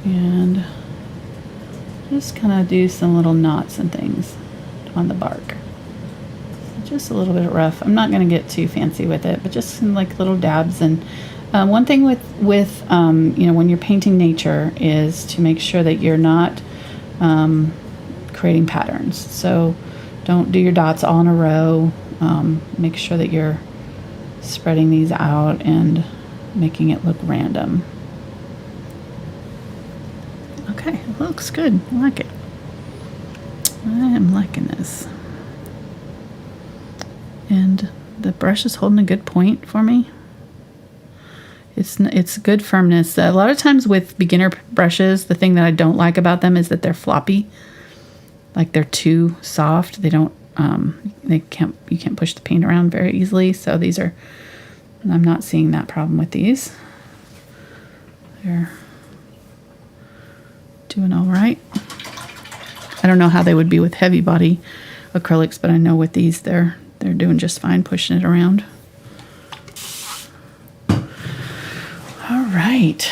and just kind of do some little knots and things on the bark. Just a little bit rough. I'm not going to get too fancy with it, but just some like little dabs. And one thing with you know, when you're painting nature is to make sure that you're not creating patterns. So don't do your dots all in a row. Make sure that you're spreading these out and making it look random. Okay, it looks good. I like it. I am liking this. And the brush is holding a good point for me. It's good firmness. A lot of times with beginner brushes, the thing that I don't like about them is that they're floppy. Like they're too soft. They don't you can't push the paint around very easily. So these are, I'm not seeing that problem with these. They're doing all right. I don't know how they would be with heavy body acrylics, but I know with these they're doing just fine pushing it around. All right,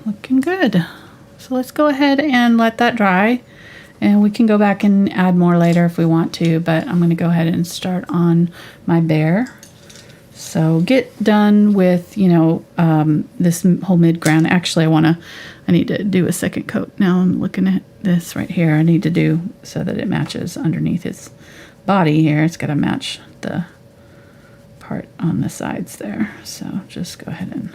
looking good. So let's go ahead and let that dry, and we can go back and add more later if we want to, but I'm going to go ahead and start on my bear. So get done with, you know, this whole mid-ground. Actually, I need to do a second coat. Now I'm looking at this right here. I need to do so that it matches underneath his body here. It's got to match the part on the sides there. So just go ahead and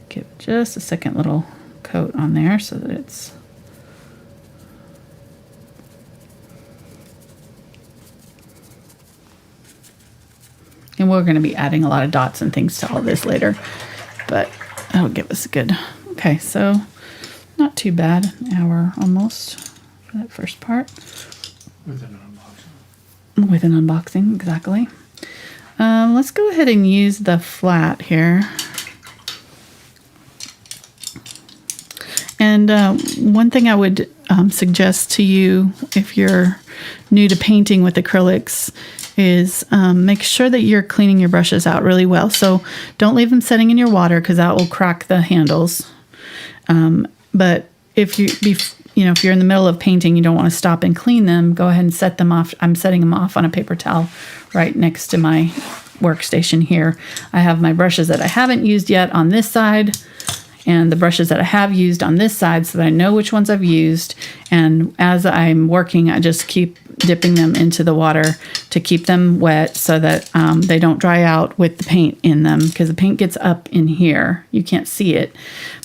give just a second little coat on there so that it's and we're going to be adding a lot of dots and things to all this later, but that'll give us a good, okay, so not too bad, an hour almost for that first part. With an unboxing. With an unboxing, exactly. Let's go ahead and use the flat here. And one thing I would suggest to you if you're new to painting with acrylics is make sure that you're cleaning your brushes out really well. So don't leave them sitting in your water because that will crack the handles. But if if you're in the middle of painting, you don't want to stop and clean them, go ahead and set them off. I'm setting them off on a paper towel right next to my workstation here. I have my brushes that I haven't used yet on this side and the brushes that I have used on this side so that I know which ones I've used. And as I'm working, I just keep dipping them into the water to keep them wet so that they don't dry out with the paint in them, because the paint gets up in here. You can't see it,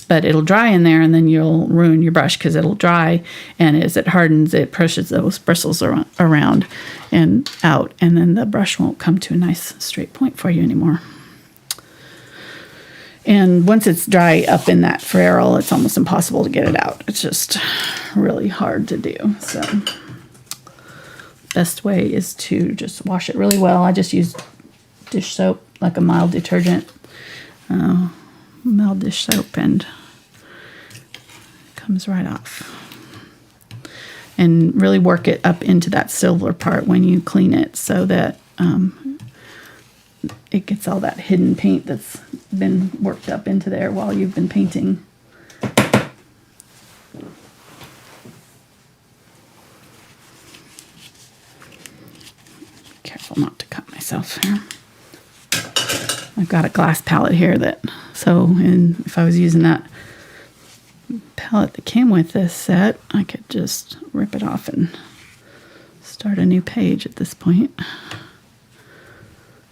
but it'll dry in there and then you'll ruin your brush because it'll dry, and as it hardens, it pushes those bristles around and out, and then the brush won't come to a nice straight point for you anymore. And once it's dry up in that ferrule, it's almost impossible to get it out. It's just really hard to do. So best way is to just wash it really well. I just use dish soap like a mild detergent, mild dish soap, and comes right off. And really work it up into that silver part when you clean it, so that it gets all that hidden paint that's been worked up into there while you've been painting. Careful not to cut myself here. I've got a glass palette here and if I was using that palette that came with this set, I could just rip it off and start a new page at this point.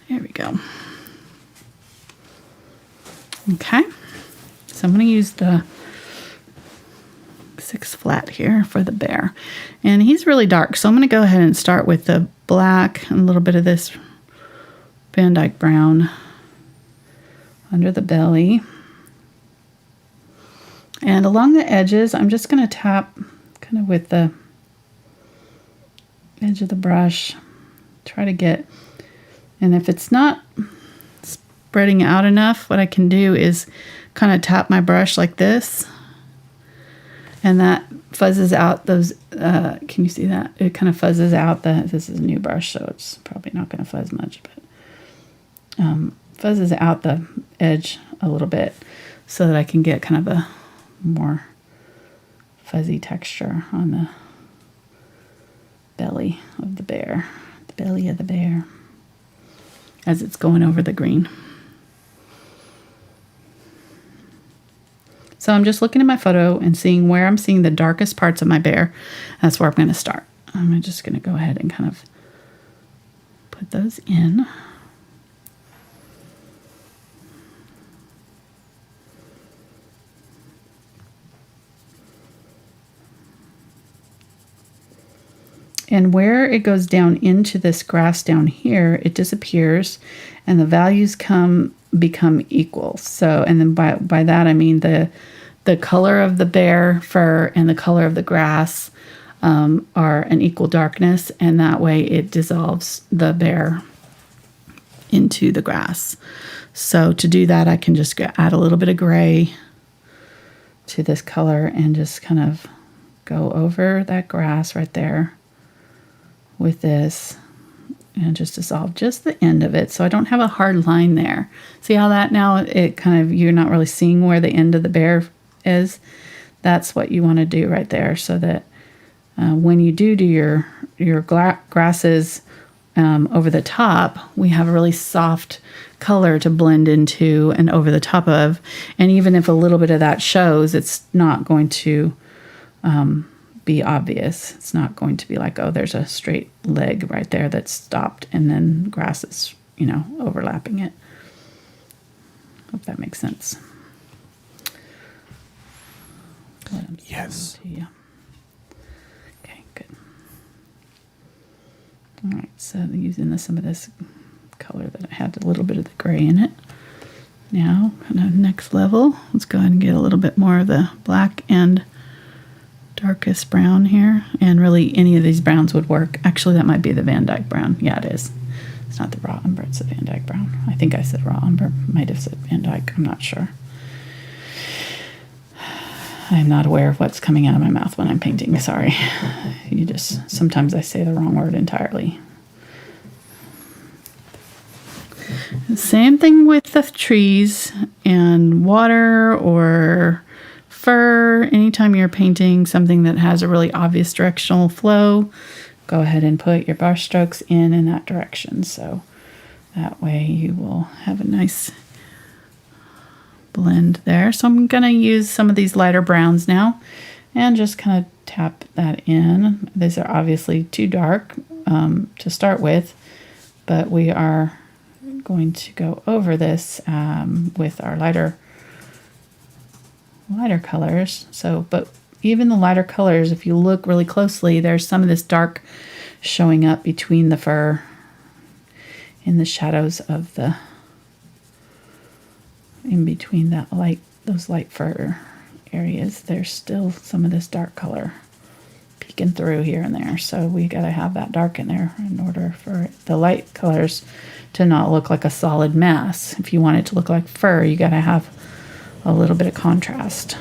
There we go. Okay, so I'm going to use the 6 flat here for the bear. And he's really dark, so I'm going to go ahead and start with the black and a little bit of this Vandyke Brown under the belly. And along the edges, I'm just going to tap kind of with the edge of the brush. Try to get, and if it's not spreading out enough, what I can do is kind of tap my brush like this. And that fuzzes out those, can you see that? It kind of fuzzes out this is a new brush, so it's probably not going to fuzz much, but fuzzes out the edge a little bit so that I can get kind of a more fuzzy texture on the belly of the bear, as it's going over the green. So I'm just looking at my photo and seeing where I'm seeing the darkest parts of my bear. That's where I'm going to start. I'm just going to go ahead and kind of put those in. And where it goes down into this grass down here, it disappears and the values become equal. So, and then by that I mean the color of the bear fur and the color of the grass are an equal darkness, and that way it dissolves the bear into the grass. So to do that, I can just add a little bit of gray to this color and just kind of go over that grass right there with this and just dissolve just the end of it, so I don't have a hard line there. See how that now it kind of, you're not really seeing where the end of the bear is? That's what you want to do right there, so that when you do your grasses over the top, we have a really soft color to blend into and over the top of. And even if a little bit of that shows, it's not going to be obvious. It's not going to be like, oh, there's a straight leg right there that's stopped and then grass is, overlapping it. Hope that makes sense. Yes. Okay, good. All right, so using some of this color that I had a little bit of the gray in it. Now, kind of next level, let's go ahead and get a little bit more of the black and darkest brown here. And really, any of these browns would work. Actually, that might be the Vandyke Brown. Yeah, it is. It's not the raw umber, it's the Vandyke Brown. I think I said raw umber. Might have said Vandyke. I'm not sure. I'm not aware of what's coming out of my mouth when I'm painting. Sorry. Sometimes I say the wrong word entirely. Same thing with the trees and water or fur. Anytime you're painting something that has a really obvious directional flow, go ahead and put your brush strokes in that direction. So that way you will have a nice blend there. So I'm going to use some of these lighter browns now and just kind of tap that in. These are obviously too dark to start with, but we are going to go over this with our lighter colors. So, but even the lighter colors, if you look really closely, there's some of this dark showing up between the fur in the shadows of in between those light fur areas. There's still some of this dark color peeking peeking through here and there. So we got to have that dark in there in order for the light colors to not look like a solid mass. If you want it to look like fur, you got to have a little bit of contrast.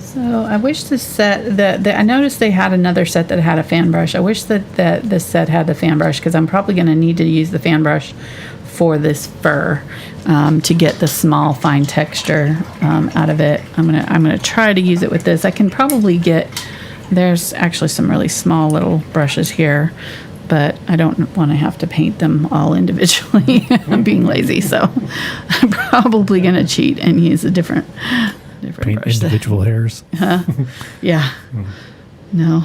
So I wish this set, I noticed they had another set that had a fan brush. I wish that this set had the fan brush, because I'm probably going to need to use the fan brush for this fur to get the small fine texture out of it. I'm gonna try to use it with this. I can probably get, there's actually some really small little brushes here, but I don't want to have to paint them all individually. I'm being lazy, so I'm probably going to cheat and use a different paint brush. Individual hairs. Yeah. No.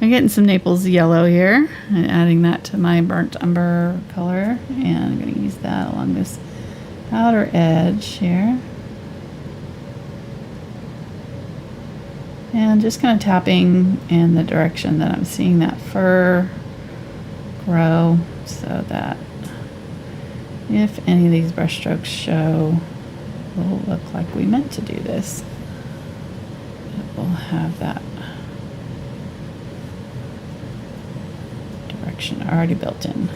I'm getting some Naples Yellow here and adding that to my burnt umber color, and I'm going to use that along this outer edge here. And just kind of tapping in the direction that I'm seeing that fur grow, so that if any of these brush strokes show, it will look like we meant to do this. It will have that direction already built in.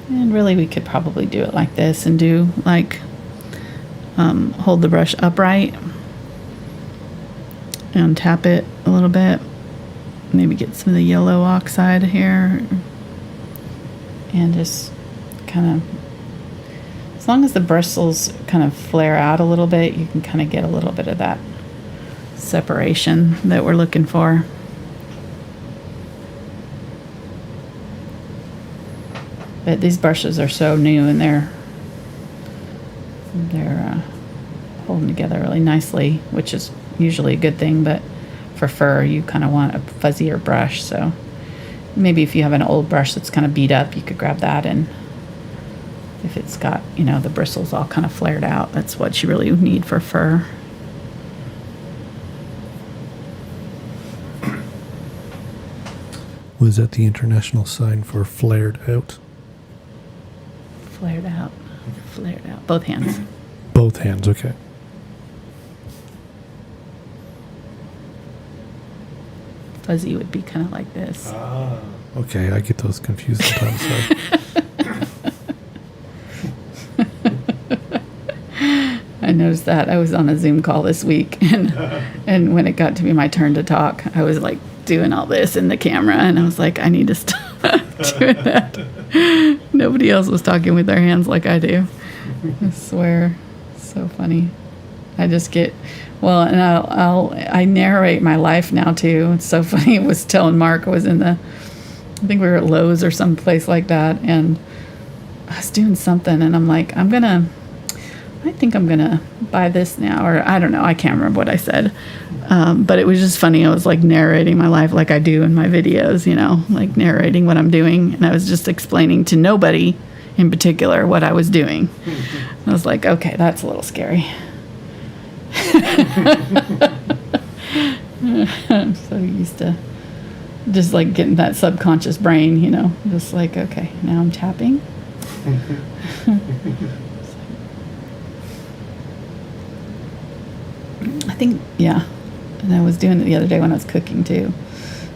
And really we could probably do it like this and do like hold the brush upright and tap it a little bit. Maybe get some of the yellow oxide here and just kind of, as long as the bristles kind of flare out a little bit, you can kind of get a little bit of that separation that we're looking for. But these brushes are so new, and they're holding together really nicely, which is usually a good thing. But for fur, you kind of want a fuzzier brush. So maybe if you have an old brush that's kind of beat up, you could grab that, and if it's got, you know, the bristles all kind of flared out, that's what you really need for fur. Was that the international sign for flared out? Flared out. Flared out. Both hands. Both hands, okay. Fuzzy would be kind of like this. Okay, I get those confused sometimes. Sorry. I noticed that. I was on a Zoom call this week, and when it got to be my turn to talk, I was like doing all this in the camera, and I was like, I need to stop doing that. Nobody else was talking with their hands like I do. I swear. So funny. I just get, well, and I narrate my life now too. It's so funny. I was telling Mark, I was in I think we were at Lowe's or someplace like that, and I was doing something, and I'm like, I think I'm gonna buy this now, or I don't know, I can't remember what I said, but it was just funny. I was like narrating my life like I do in my videos, you know, like narrating what I'm doing, and I was just explaining to nobody in particular what I was doing. I was like, okay, that's a little scary. I'm so used to just like getting that subconscious brain, you know, just like, okay, now I'm tapping. I think, yeah. And I was doing it the other day when I was cooking too.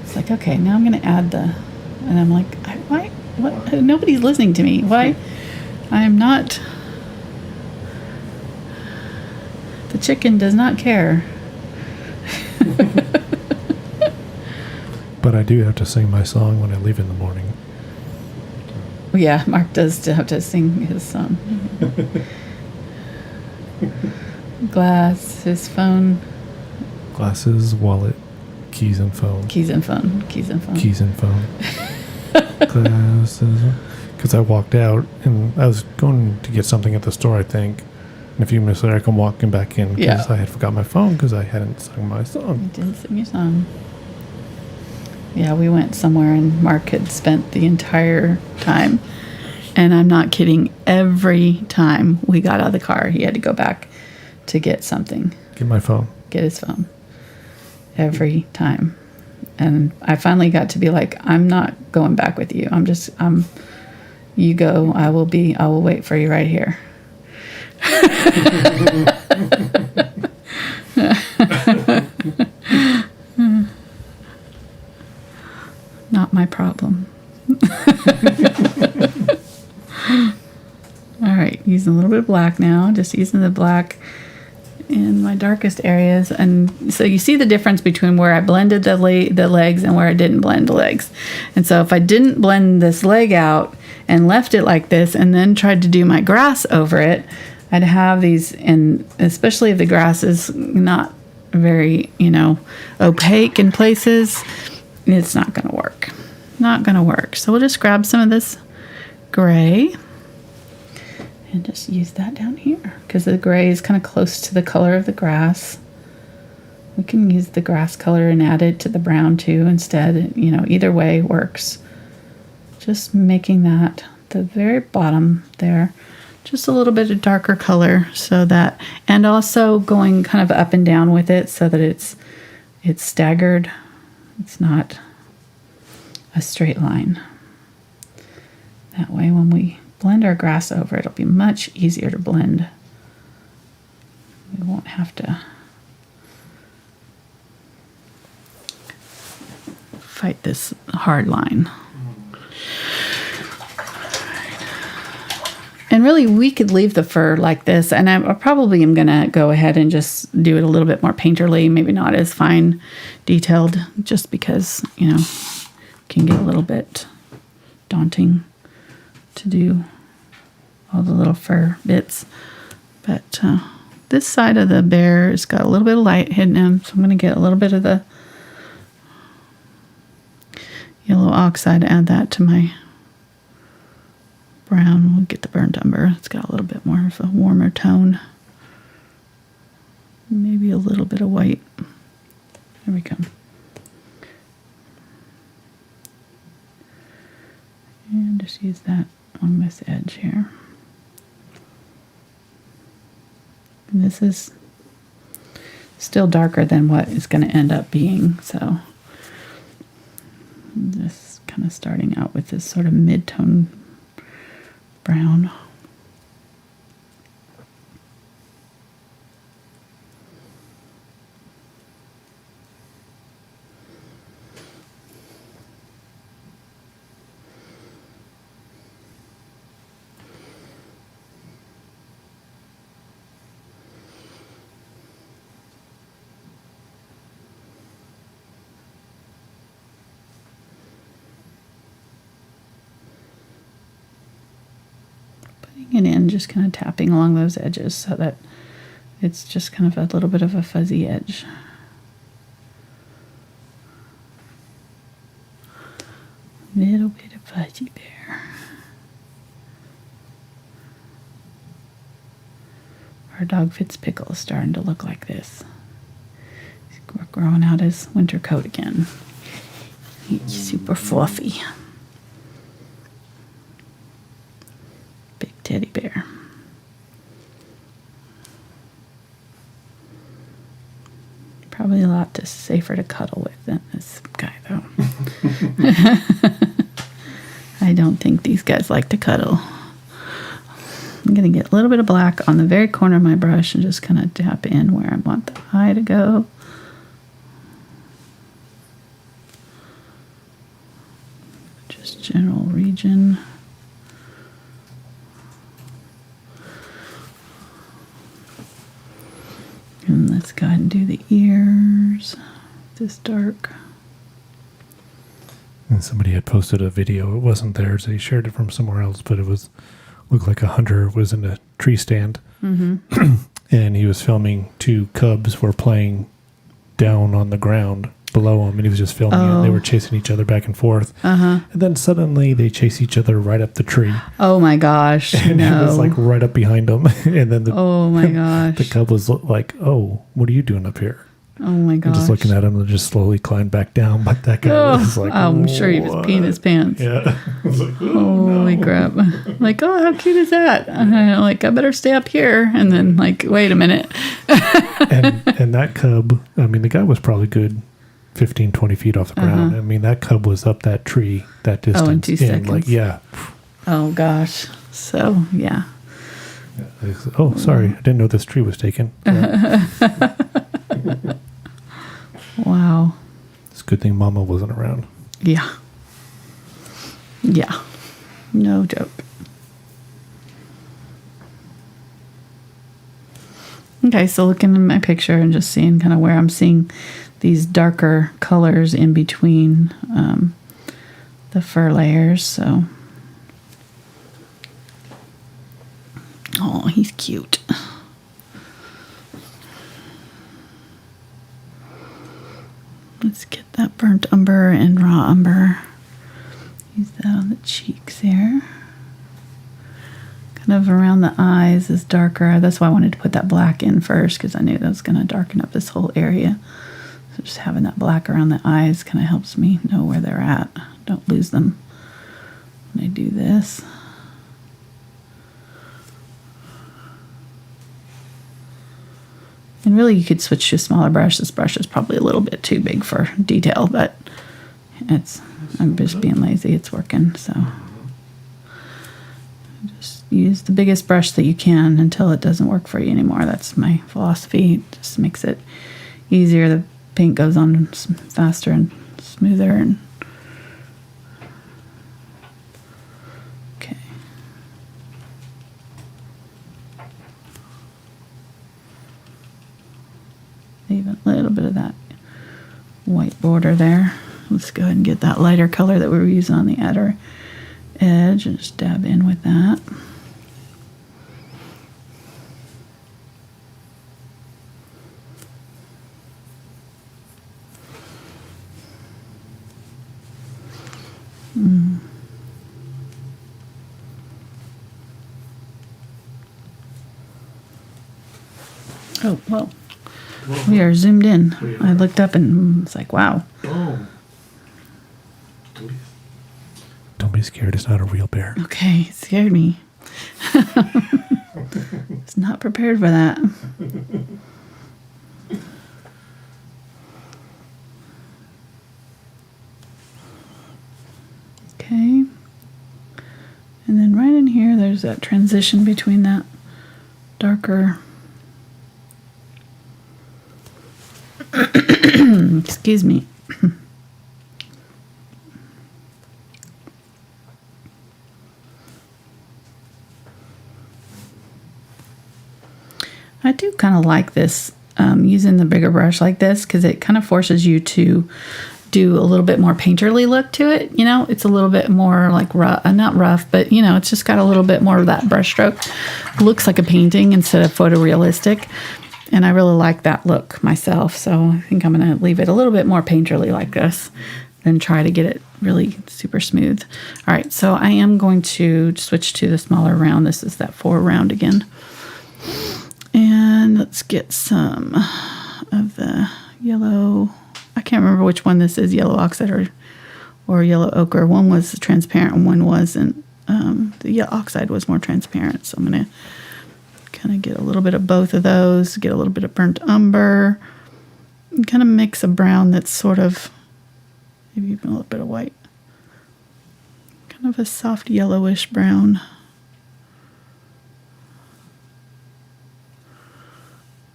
It's like, okay, now I'm going to add and I'm like, why? What? Nobody's listening to me. Why? I'm not. The chicken does not care. But I do have to sing my song when I leave in the morning. Yeah, Mark does have to sing his song. Glass, his phone. Glasses, wallet, keys and phone. Keys and phone. Keys and phone. Keys and phone. Glasses. Because I walked out and I was going to get something at the store, I think. And a few minutes later, I come walking back in because I had forgot my phone because I hadn't sung my song. You didn't sing your song. Yeah, we went somewhere and Mark had spent the entire time. And I'm not kidding. Every time we got out of the car, he had to go back to get something. Get my phone. Get his phone. Every time. And I finally got to be like, I'm not going back with you. You go. I will wait for you right here. Not my problem. All right, using a little bit of black now, just using the black in my darkest areas. And so you see the difference between where I blended the legs and where I didn't blend the legs. And so if I didn't blend this leg out and left it like this and then tried to do my grass over it, I'd have these, and especially if the grass is not very, opaque in places, it's not going to work. Not going to work. So we'll just grab some of this gray and just use that down here because the gray is kind of close to the color of the grass. We can use the grass color and add it to the brown too instead. Either way works. Just making that the very bottom there just a little bit of darker color so that, and also going kind of up and down with it so that it's staggered. It's not a straight line. That way when we blend our grass over, it'll be much easier to blend. We won't have to fight this hard line. And really, we could leave the fur like this, and I probably am going to go ahead and just do it a little bit more painterly, maybe not as fine detailed, just because, it can get a little bit daunting to do all the little fur bits. But this side of the bear has got a little bit of light hitting him, so I'm going to get a little bit of the yellow oxide, add that to my brown. We'll get the burnt umber. It's got a little bit more of a warmer tone. Maybe a little bit of white. There we go. And just use that on this edge here. And this is still darker than what it's going to end up being, so just kind of starting out with this sort of mid-tone brown. It in, just kind of tapping along those edges so that it's just kind of a little bit of a fuzzy edge. Little bit of fuzzy there. Our dog Fitzpickle is starting to look like this. He's growing out his winter coat again. He's super fluffy. Teddy bear. Probably a lot safer to cuddle with than this guy, though. I don't think these guys like to cuddle. I'm going to get a little bit of black on the very corner of my brush and just kind of tap in where I want the eye to go. Just general region. And let's go ahead and do the ears. This dark. And somebody had posted a video. It wasn't theirs. They shared it from somewhere else, but it looked like a hunter was in a tree stand. Mm-hmm. And he was filming two cubs were playing down on the ground below him, and he was just filming it. They were chasing each other back and forth. And then suddenly they chase each other right up the tree. Oh my gosh. And it was like right up behind them. And then oh my gosh. The cub was like, "Oh, what are you doing up here?" Oh my And gosh. just looking at him, they just slowly climb back down. But that guy was like, I'm sure he was peeing his pants. Yeah. I was like, Holy crap. Like, oh, how cute is that? Like, I better stay up here. And then, like, wait a minute. and that cub, I mean, the guy was probably good 15, 20 feet off the ground. I mean, that cub was up that tree that distance. Oh, in 2 seconds. Like, yeah. Oh, gosh. So, yeah. Oh, sorry. I didn't know this tree was taken. Wow. It's a good thing Mama wasn't around. Yeah. Yeah. No joke. Okay, so looking at my picture and just seeing kind of where I'm seeing these darker colors in between the fur layers. So, oh, he's cute. Let's get that burnt umber and raw umber. Use that on the cheeks here. Kind of around the eyes is darker. That's why I wanted to put that black in first, because I knew that was going to darken up this whole area. So just having that black around the eyes kind of helps me know where they're at. Don't lose them when I do this. And really, you could switch to a smaller brush. This brush is probably a little bit too big for detail, but I'm just being lazy. It's working, so just use the biggest brush that you can until it doesn't work for you anymore. That's my philosophy. It just makes it easier. The paint goes on faster and smoother. And okay. Leave a little bit of that white border there. Let's go ahead and get that lighter color that we were using on the outer edge and just dab in with that. Oh, whoa. We are zoomed in. I looked up and was like, wow. Oh. Don't be scared. It's not a real bear. Okay, it scared me. Was not prepared for that. Okay. And then right in here, there's that transition between that darker... Excuse me. I do kind of like this, using the bigger brush like this, because it kind of forces you to do a little bit more painterly look to it. You know, it's a little bit more like rough, not rough, but you know, it's just got a little bit more of that brush stroke. Looks like a painting instead of photorealistic. And I really like that look myself, so I think I'm going to leave it a little bit more painterly like this than try to get it really super smooth. All right, so I am going to switch to the smaller round. This is that Foreground again. And let's get some of the yellow. I can't remember which one this is, yellow oxide or yellow ochre. One was transparent and one wasn't. The oxide was more transparent, so I'm going to kind of get a little bit of both of those, get a little bit of burnt umber, and kind of mix a brown that's sort of, maybe even a little bit of white. Kind of a soft yellowish brown.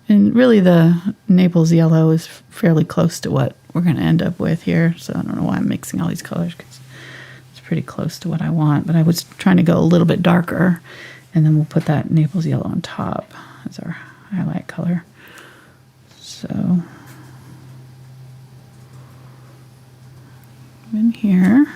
And really the Naples Yellow is fairly close to what we're going to end up with here, so I don't know why I'm mixing all these colors, because it's pretty close to what I want, but I was trying to go a little bit darker. And then we'll put that Naples Yellow on top as our highlight color. So, in here.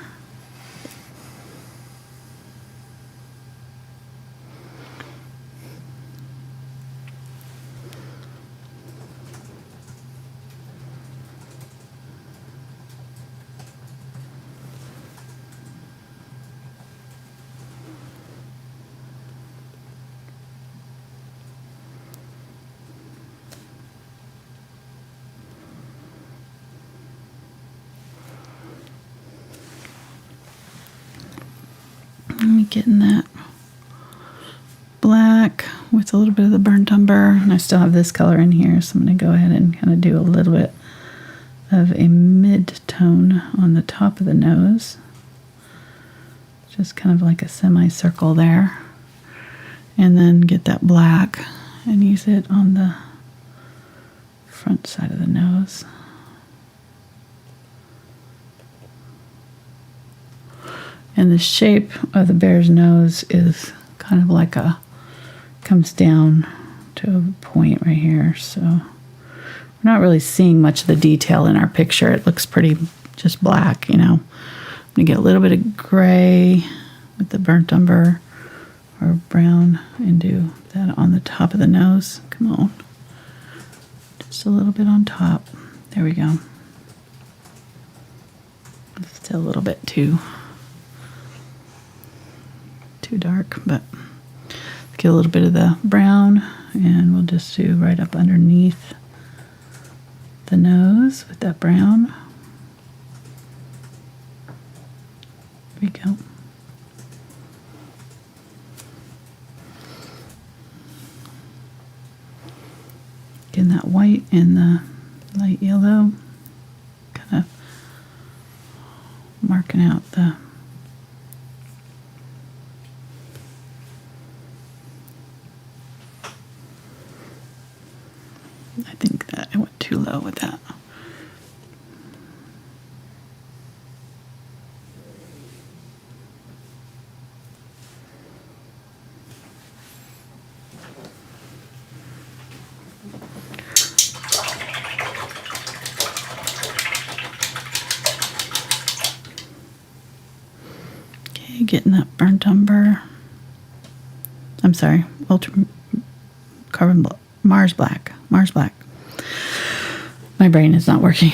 I'm getting that black with a little bit of the burnt umber, and I still have this color in here, so I'm going to go ahead and kind of do a little bit of a mid-tone on the top of the nose, just kind of like a semicircle there, and then get that black and use it on the front side of the nose. And the shape of the bear's nose is kind of like comes down to a point right here, so we're not really seeing much of the detail in our picture. It looks pretty just black, you know. I'm gonna get a little bit of gray with the burnt umber or brown and do that on the top of the nose. Come on, just a little bit on top. There we go. It's still a little bit too dark, but let's get a little bit of the brown, and we'll just do right up underneath the nose with that brown. There we go. Getting that white and the light yellow, kind of marking out the I think that I went too low with that. Okay, getting that burnt umber. I'm sorry, Mars black. My brain is not working.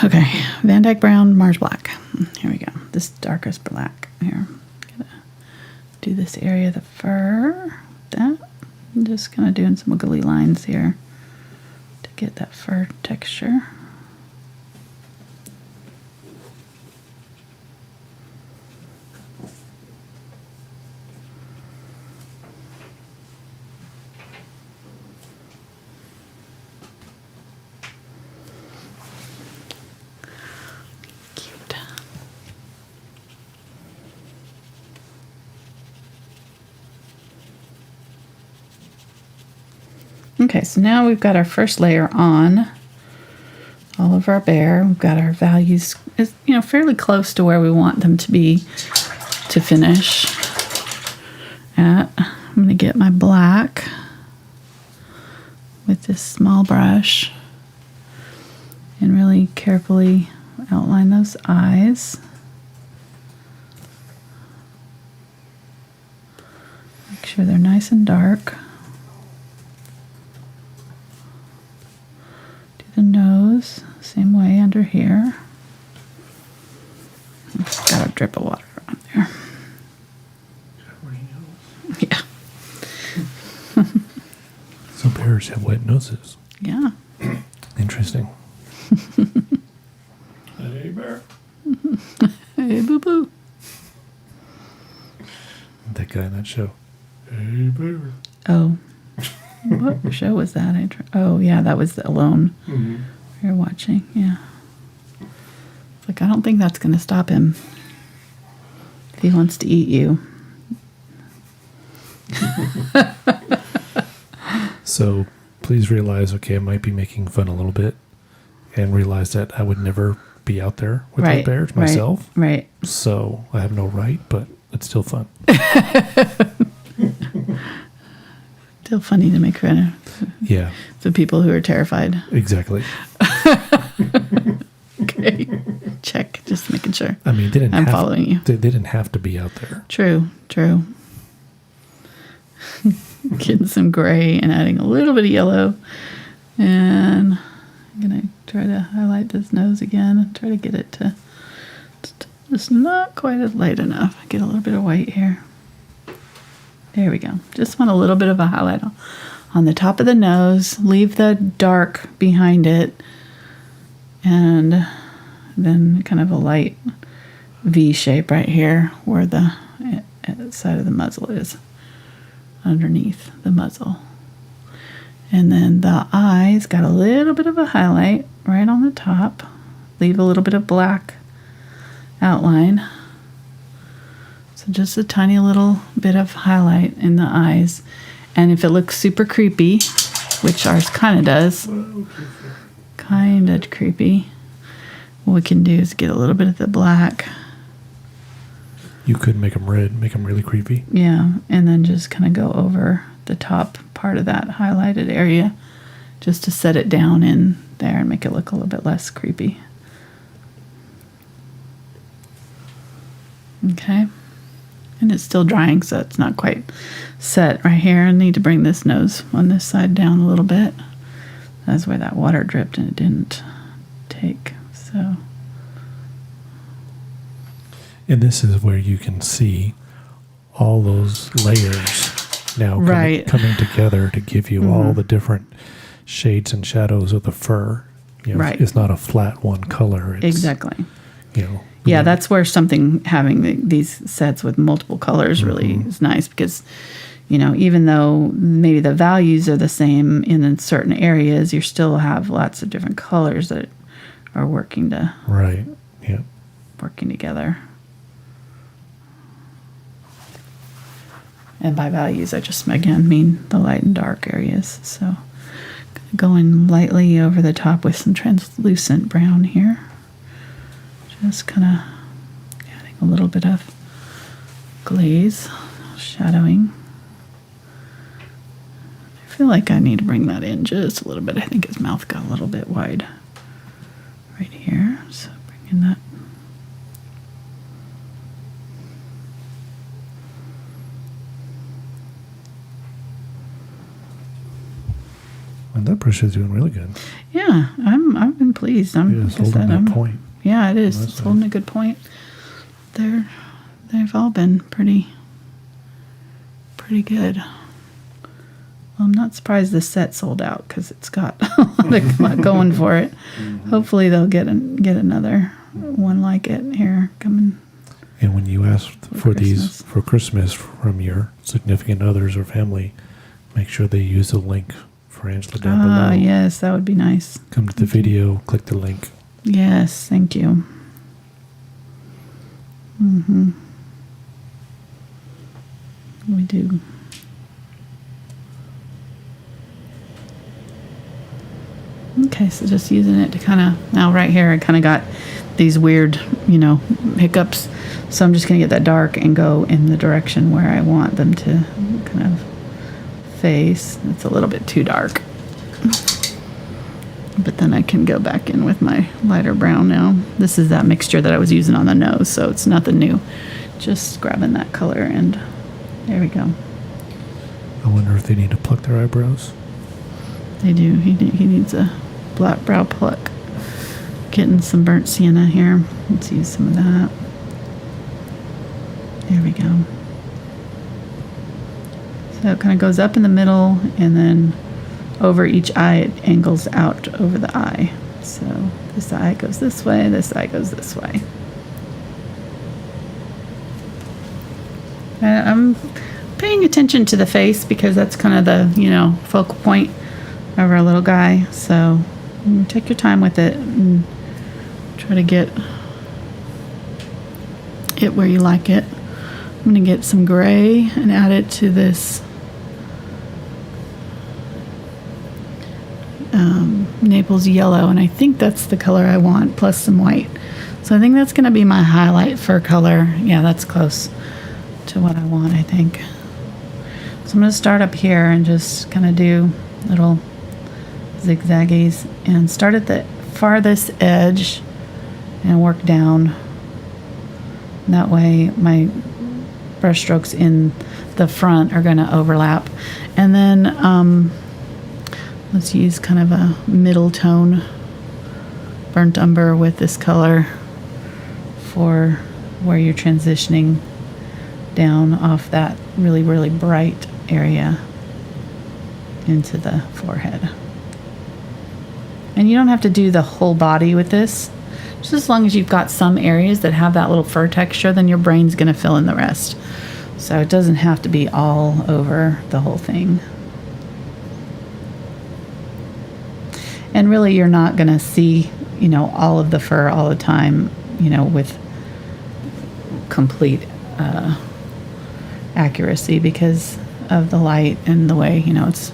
Okay, Vandyke Brown, Mars black. Here we go. This darkest black. Here, gonna do this area of the fur. That I'm just kind of doing some wiggly lines here to get that fur texture. Okay, so now we've got our first layer on all of our bear. We've got our values, fairly close to where we want them to be to finish at. I'm going to get my black with this small brush and really carefully outline those eyes. Make sure they're nice and dark. The nose, same way under here. It's got a drip of water on there. Yeah. So bears have wet noses. Yeah. Interesting. Hey, bear. Hey, boo boo. That guy in that show. Hey, bear. Oh. What show was that? Oh, yeah, that was Alone. Mm-hmm. We were watching, yeah. It's like, I don't think that's going to stop him if he wants to eat you. So please realize, okay, I might be making fun a little bit, and realize that I would never be out there with the bears myself. Right. So I have no right, but it's still fun. Still funny to make fun of. Yeah. The people who are terrified. Exactly. Okay. Check. Just making sure. I mean, I'm following you. They didn't have to be out there. True. Getting some gray and adding a little bit of yellow. And I'm going to try to highlight this nose again and try to get it to just not quite as light enough. Get a little bit of white here. There we go. Just want a little bit of a highlight on the top of the nose. Leave the dark behind it. And then kind of a light V shape right here where the side of the muzzle is, underneath the muzzle. And then the eyes got a little bit of a highlight right on the top. Leave a little bit of black outline. So just a tiny little bit of highlight in the eyes. And if it looks super creepy, which ours kind of does, kind of creepy, what we can do is get a little bit of the black. You could make them red, make them really creepy. Yeah, and then just kind of go over the top part of that highlighted area just to set it down in there and make it look a little bit less creepy. Okay, and it's still drying, so it's not quite set right here. I need to bring this nose on this side down a little bit. That's where that water dripped and it didn't take, so. And this is where you can see all those layers now coming together to give you all the different shades and shadows of the fur. You know, right. It's not a flat one color. It's, exactly. You know. Yeah, that's where having these sets with multiple colors really is nice, because, you know, even though maybe the values are the same in certain areas, you still have lots of different colors that are working together. And by values, I just, again, mean the light and dark areas. So going lightly over the top with some translucent brown here. Just kind of adding a little bit of glaze, shadowing. I feel like I need to bring that in just a little bit. I think his mouth got a little bit wide right here. So bringing that. And that brush is doing really good. Yeah, I've been pleased. It's holding that point. Yeah, it is. It's holding a good point. They've all been pretty good. Well, I'm not surprised this set sold out, because it's got a lot going for it. Hopefully they'll get another one like it here coming. And when you ask for these for Christmas from your significant others or family, make sure they use the link for Angela down below. Ah, yes, that would be nice. Come to the video, click the link. Yes, thank you. We do. Okay, so just using it to kind of, now right here I kind of got these weird, hiccups. So I'm just going to get that dark and go in the direction where I want them to kind of face. It's a little bit too dark. But then I can go back in with my lighter brown now. This is that mixture that I was using on the nose, so it's nothing new. Just grabbing that color, and there we go. I wonder if they need to pluck their eyebrows. They do. He needs a black brow pluck. Getting some burnt sienna here. Let's use some of that. There we go. So it kind of goes up in the middle, and then over each eye it angles out over the eye. So this eye goes this way, this eye goes this way. And I'm paying attention to the face, because that's kind of the, focal point of our little guy. So take your time with it and try to get it where you like it. I'm going to get some gray and add it to this Naples Yellow, and I think that's the color I want, plus some white. So I think that's going to be my highlight fur color. Yeah, that's close to what I want, I think. So I'm going to start up here and just kind of do little zigzaggies and start at the farthest edge and work down. That way my brush strokes in the front are going to overlap. And then let's use kind of a middle tone burnt umber with this color for where you're transitioning down off that really, really bright area into the forehead. And you don't have to do the whole body with this. Just as long as you've got some areas that have that little fur texture, then your brain's going to fill in the rest. So it doesn't have to be all over the whole thing. And really, you're not going to see, you know, all of the fur all the time, you know, with complete accuracy because of the light and the way, you know, it's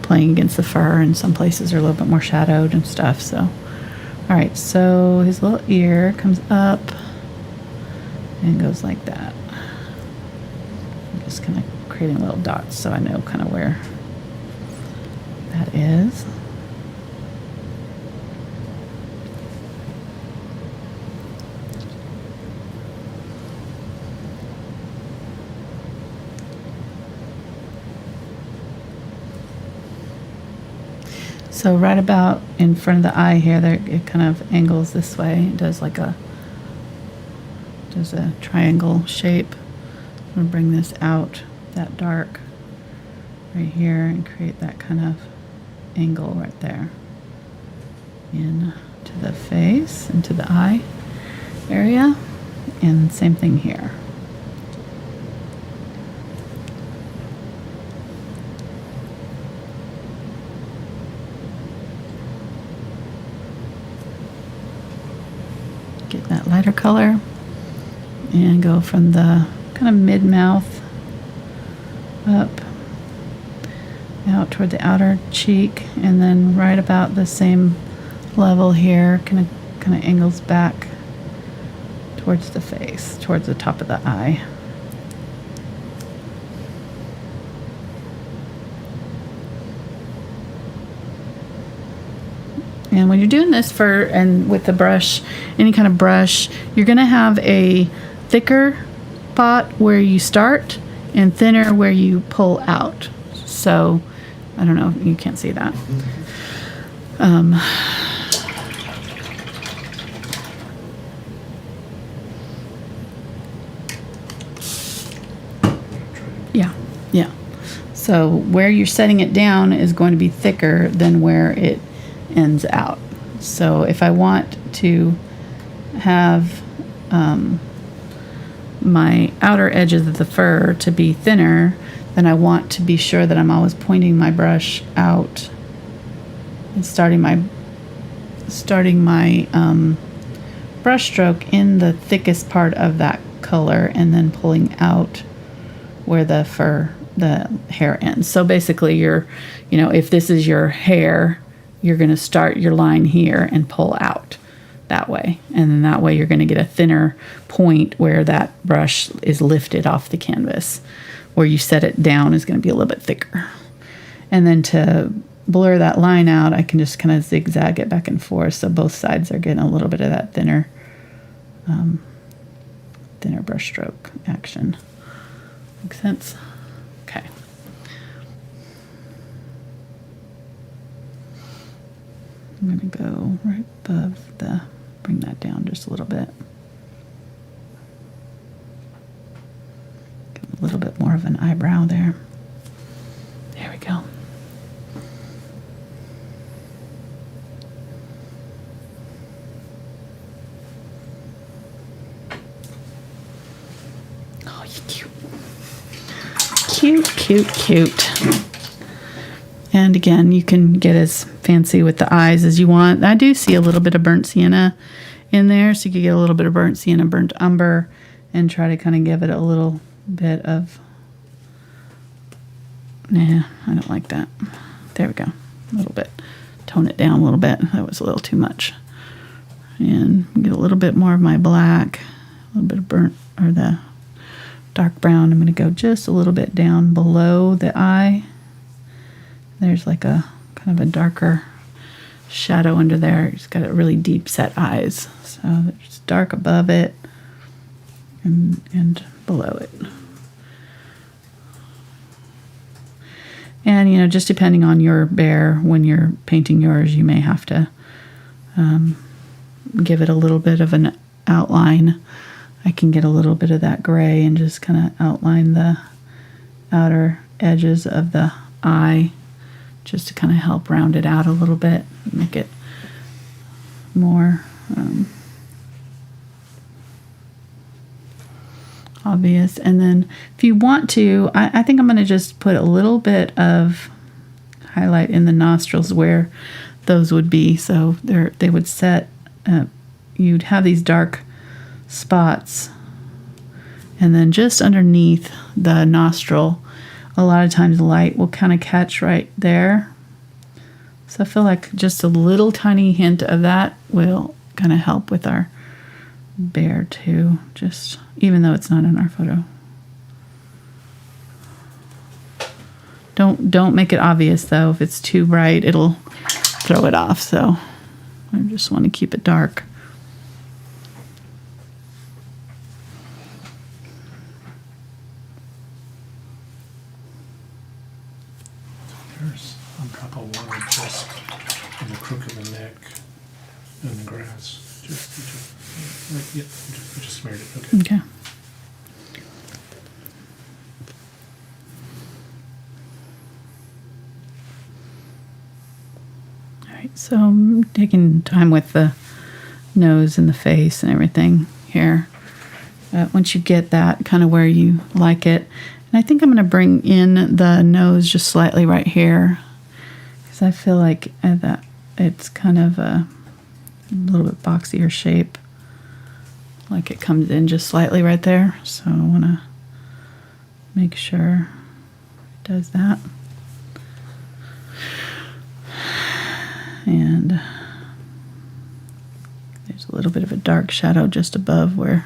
playing against the fur, and some places are a little bit more shadowed and stuff. So, all right, so his little ear comes up and goes like that. I'm just kind of creating little dots so I know kind of where that is. So right about in front of the eye here, there it kind of angles this way. It does like a triangle shape. I'm gonna bring this out that dark right here and create that kind of angle right there. In to the face, into the eye area, and same thing here. Get that lighter color and go from the kind of mid-mouth up out toward the outer cheek, and then right about the same level here, kind of angles back towards the face, towards the top of the eye. And when you're doing this with the brush, any kind of brush, you're going to have a thicker spot where you start and thinner where you pull out. So, I don't know, you can't see that. Yeah. So where you're setting it down is going to be thicker than where it ends out. So if I want to have my outer edges of the fur to be thinner, then I want to be sure that I'm always pointing my brush out and starting my brush stroke in the thickest part of that color, and then pulling out where the hair ends. So basically if this is your hair, you're going to start your line here and pull out that way. And then that way you're going to get a thinner point where that brush is lifted off the canvas. Where you set it down is going to be a little bit thicker. And then to blur that line out, I can just kind of zigzag it back and forth so both sides are getting a little bit of that thinner brush stroke action. Make sense? Okay. I'm going to go right above bring that down just a little bit. Give a little bit more of an eyebrow there. There we go. Oh, you're cute. Cute, cute, cute. And again, you can get as fancy with the eyes as you want. I do see a little bit of burnt sienna in there, so you could get a little bit of burnt sienna, burnt umber, and try to kind of give it a little bit of... Nah, I don't like that. There we go. A little bit. Tone it down a little bit. That was a little too much. And get a little bit more of my black, a little bit of burnt, or the dark brown. I'm going to go just a little bit down below the eye. There's like a kind of a darker shadow under there. It's got a really deep set eyes. So it's dark above it and below it. And, just depending on your bear, when you're painting yours, you may have to give it a little bit of an outline. I can get a little bit of that gray and just kind of outline the outer edges of the eye, just to kind of help round it out a little bit, make it more obvious. And then if you want to, I think I'm going to just put a little bit of highlight in the nostrils where those would be. So they would set, you'd have these dark spots. And then just underneath the nostril, a lot of times the light will kind of catch right there. So I feel like just a little tiny hint of that will kind of help with our bear too, just even though it's not in our photo. Don't make it obvious though. If it's too bright, it'll throw it off. So I just want to keep it dark. There's a drop of water just in the crook of the neck and the grass. You just smeared it. Okay. Okay. All right, so I'm taking time with the nose and the face and everything here. Once you get that kind of where you like it. And I think I'm going to bring in the nose just slightly right here, because I feel like that it's kind of a little bit boxier shape, like it comes in just slightly right there. So I want to make sure it does that. And there's a little bit of a dark shadow just above where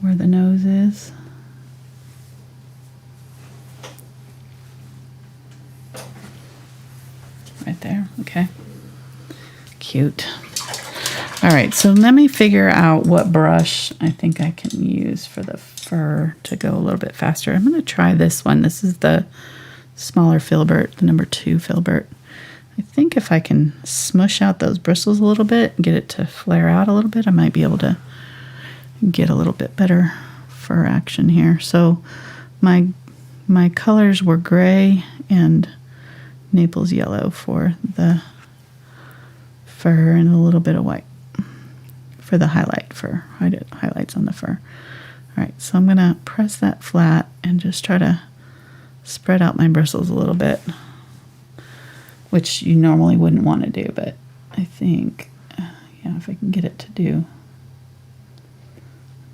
the nose is. Right there. Okay. Cute. All right, so let me figure out what brush I think I can use for the fur to go a little bit faster. I'm going to try this one. This is the smaller filbert, the number 2 filbert. I think if I can smush out those bristles a little bit and get it to flare out a little bit, I might be able to get a little bit better fur action here. So my colors were gray and Naples Yellow for the fur, and a little bit of white for the highlights on the fur. All right, so I'm going to press that flat and just try to spread out my bristles a little bit, which you normally wouldn't want to do, but I think, yeah, if I can get it to do,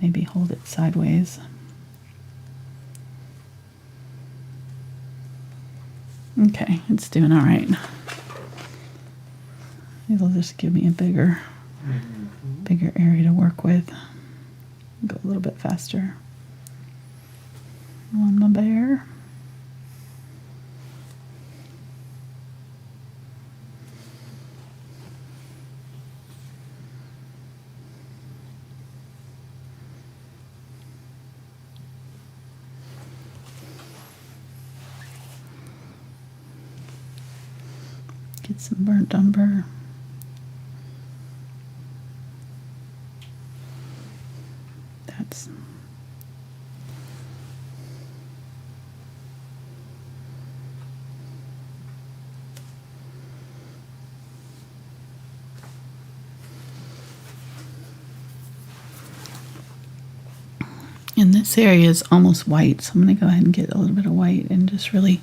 maybe hold it sideways. Okay, it's doing all right. It'll just give me a bigger area to work with. Go a little bit faster on my bear. Get some burnt umber. That's and this area is almost white, so I'm going to go ahead and get a little bit of white and just really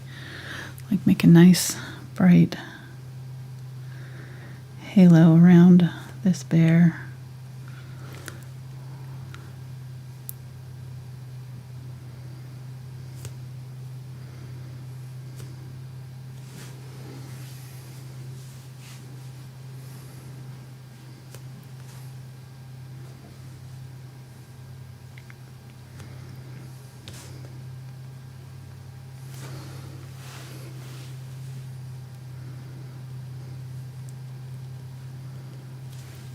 like make a nice bright halo around this bear.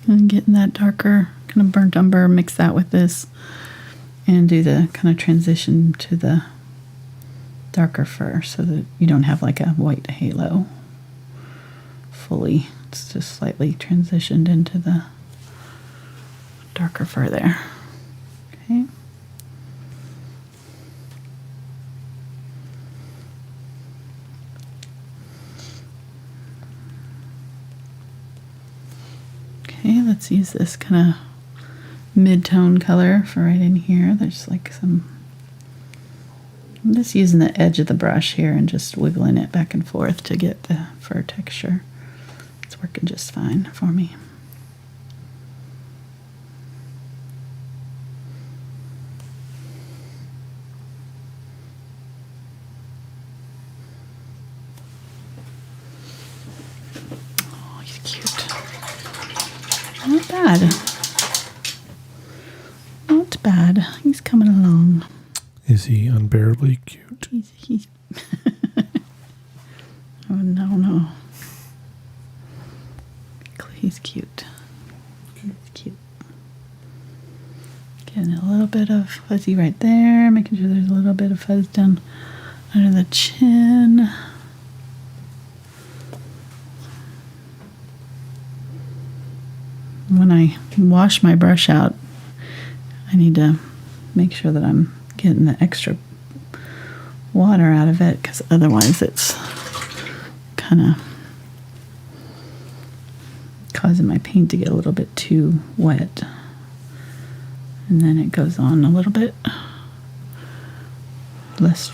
And getting that darker kind of burnt umber, mix that with this and do the kind of transition to the darker fur so that you don't have like a white halo fully. It's just slightly transitioned into the darker fur there. Okay. Okay, let's use this kind of mid-tone color for right in here. There's like some, I'm just using the edge of the brush here and just wiggling it back and forth to get the fur texture. It's working just fine for me. Oh, he's cute. Not bad. Not bad. He's coming along. Is he unbearably cute? He's oh no. He's cute. He's cute. Getting a little bit of fuzzy right there, making sure there's a little bit of fuzz down under the chin. When I wash my brush out, I need to make sure that I'm getting the extra water out of it, because otherwise it's kind of causing my paint to get a little bit too wet, and then it goes on a little bit less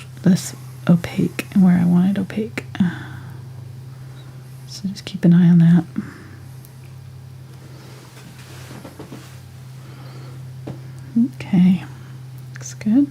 opaque where I want it opaque. So just keep an eye on that. Okay, looks good.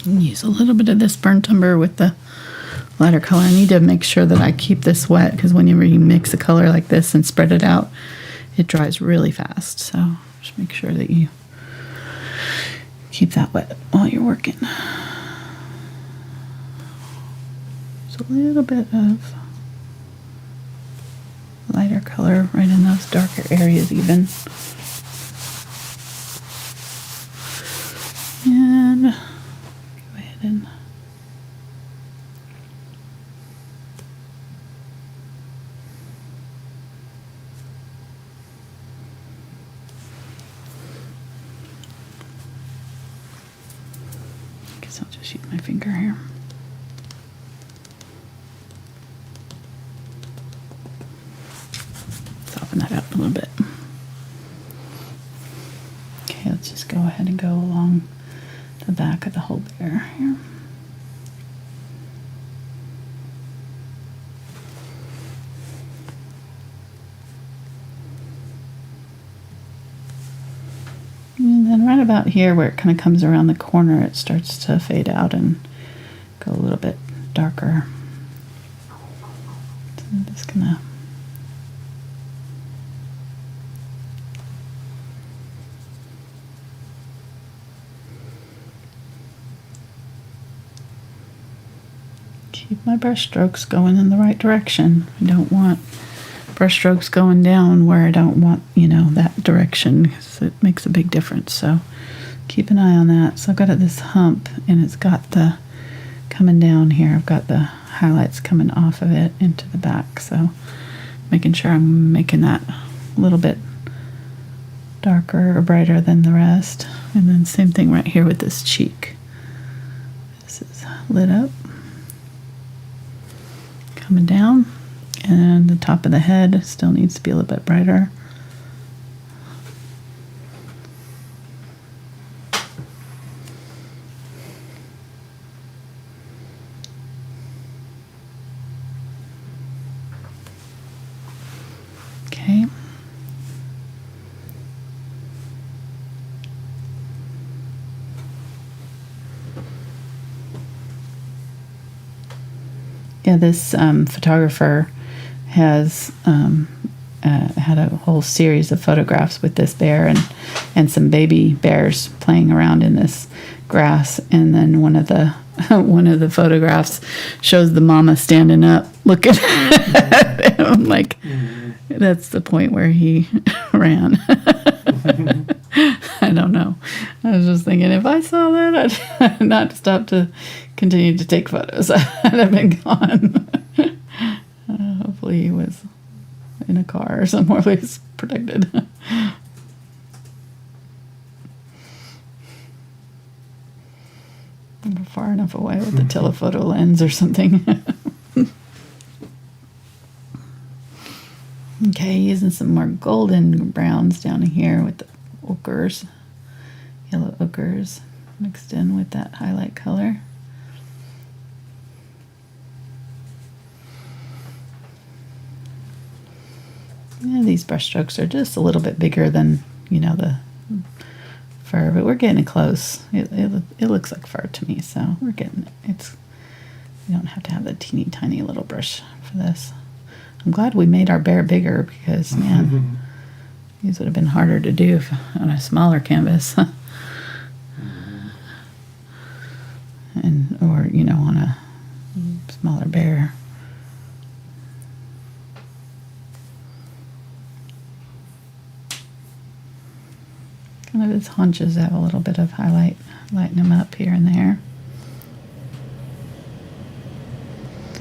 Use a little bit of this burnt umber with the lighter color. I need to make sure that I keep this wet, because whenever you mix a color like this and spread it out, it dries really fast. So just make sure that you keep that wet while you're working. Just a little bit of lighter color right in those darker areas even. And go ahead and I'll just use my finger here. Soften that out a little bit. Okay, let's just go ahead and go along the back of the whole bear here. And then right about here where it kind of comes around the corner, it starts to fade out and go a little bit darker. So I'm just gonna keep my brush strokes going in the right direction. I don't want brush strokes going down where I don't want, that direction, because it makes a big difference. So keep an eye on that. So I've got this hump, and it's got the coming down here. I've got the highlights coming off of it into the back. So making sure I'm making that a little bit darker or brighter than the rest. And then same thing right here with this cheek. This is lit up. Coming down, and the top of the head still needs to be a little bit brighter. Okay. Yeah, this photographer has had a whole series of photographs with this bear and some baby bears playing around in this grass, and then one of the photographs shows the mama standing up looking at him, like that's the point where he ran. I don't know. I was just thinking, if I saw that, I'd not stop to continue to take photos. I'd have been gone. Hopefully he was in a car or somewhere where it's protected. We're far enough away with the telephoto lens or something. Okay, using some more golden browns down here with the ochres, yellow ochres mixed in with that highlight color. Yeah, these brush strokes are just a little bit bigger than, you know, the fur, but we're getting close. It looks like fur to me, so we're getting it. You don't have to have the teeny tiny little brush for this. I'm glad we made our bear bigger because, man, these would have been harder to do on a smaller canvas. Or, you know, on a smaller bear. Kind of his haunches have a little bit of highlight, lighten them up here and there.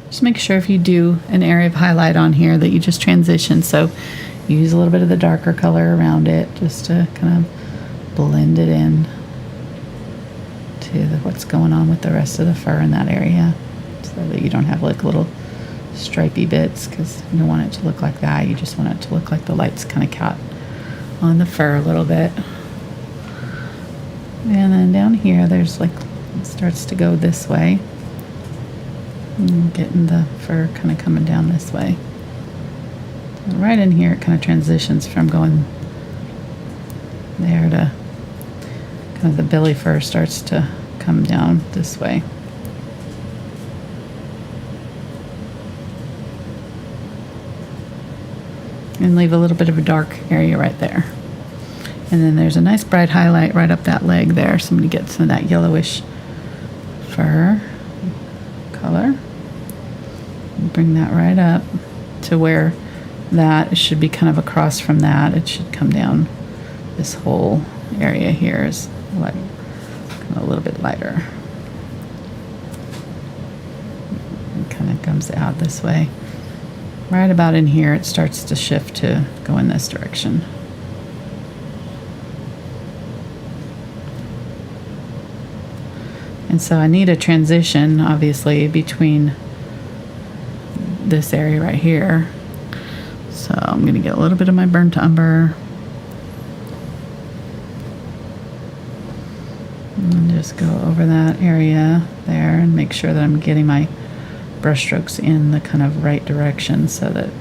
Just make sure if you do an area of highlight on here that you just transition. So you use a little bit of the darker color around it just to kind of blend it in to what's going on with the rest of the fur in that area, so that you don't have like little stripy bits, because you don't want it to look like that. You just want it to look like the light's kind of caught on the fur a little bit. And then down here there's like, it starts to go this way. Getting the fur kind of coming down this way. And right in here it kind of transitions from going there to kind of the belly fur starts to come down this way. And leave a little bit of a dark area right there. And then there's a nice bright highlight right up that leg there. So I'm going to get some of that yellowish fur color. Bring that right up to where that should be kind of across from that. It should come down. This whole area here is like kind of a little bit lighter. It kind of comes out this way. Right about in here it starts to shift to go in this direction. And so I need a transition, obviously, between this area right here. So I'm going to get a little bit of my burnt umber. And just go over that area there and make sure that I'm getting my brush strokes in the kind of right direction so that it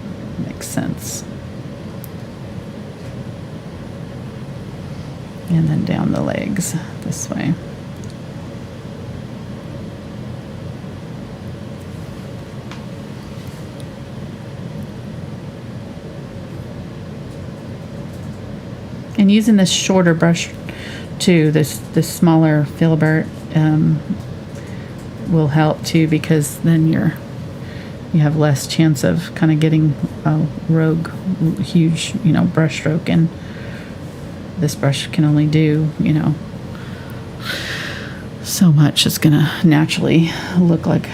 makes sense. And then down the legs this way. And using this shorter brush too, this smaller filbert will help too, because then you have less chance of kind of getting a rogue, huge, you know, brush stroke. And this brush can only do, you know, so much. It's gonna naturally look like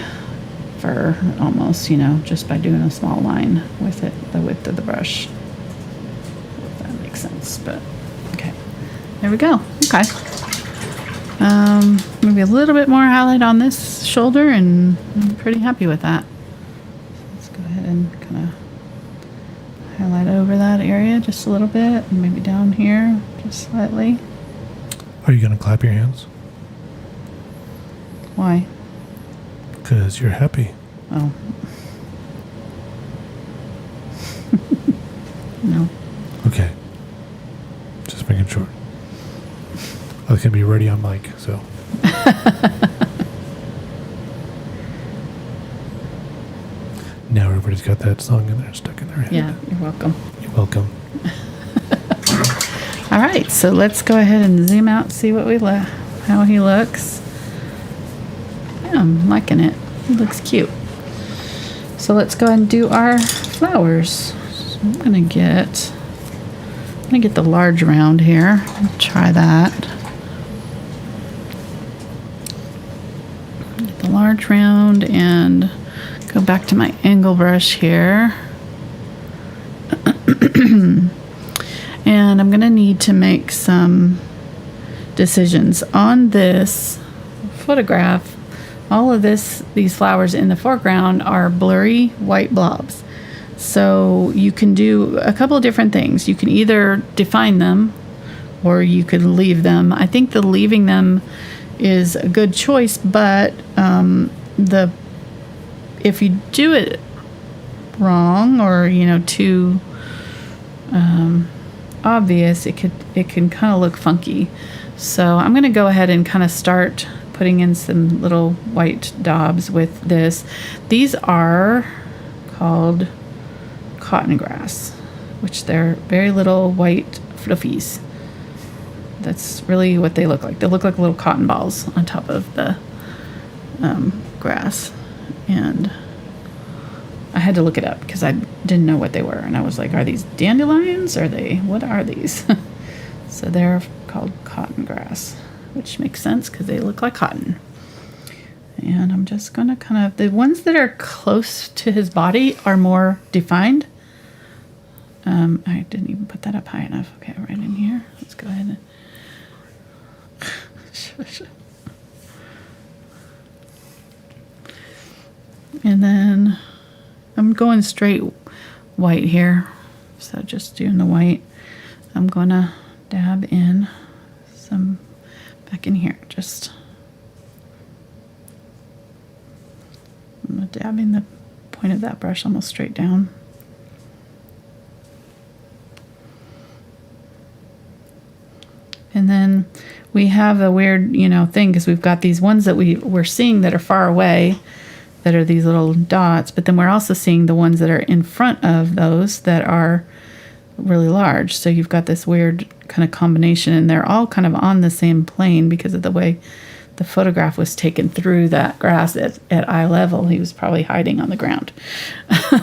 fur almost, you know, just by doing a small line with it, the width of the brush. If that makes sense, but okay. There we go. Okay. Maybe a little bit more highlight on this shoulder, and I'm pretty happy with that. Let's go ahead and kind of highlight over that area just a little bit, and maybe down here just slightly. Are you going to clap your hands? Why? Because you're happy. Oh. No. Okay. Just making sure. I was going to be ready on mic, so. Now everybody's got that song in there, stuck in their head. Yeah, you're welcome. You're welcome. All right, so let's go ahead and zoom out and see what how he looks. Yeah, I'm liking it. He looks cute. So let's go ahead and do our flowers. So I'm gonna get the large round here. Try that. Get the large round and go back to my angle brush here. And I'm going to need to make some decisions on this photograph. All of these flowers in the foreground are blurry white blobs. So you can do a couple of different things. You can either define them or you could leave them. I think the leaving them is a good choice, but if you do it wrong or too obvious, it can kind of look funky. So I'm going to go ahead and kind of start putting in some little white daubs with this. These are called cotton grass, which they're very little white fluffies. That's really what they look like. They look like little cotton balls on top of the grass. And I had to look it up because I didn't know what they were. And I was like, are these dandelions? What are these? So they're called cotton grass, which makes sense because they look like cotton. And I'm just going to the ones that are close to his body are more defined. I didn't even put that up high enough. Okay, right in here. Let's go ahead and then I'm going straight white here. So just doing the white. I'm going to dab in some back in here. I'm dabbing the point of that brush almost straight down. And then we have a weird, thing because we've got these ones that we're seeing that are far away, that are these little dots, but then we're also seeing the ones that are in front of those that are really large. So you've got this weird kind of combination, and they're all kind of on the same plane because of the way the photograph was taken through that grass at eye level. He was probably hiding on the ground,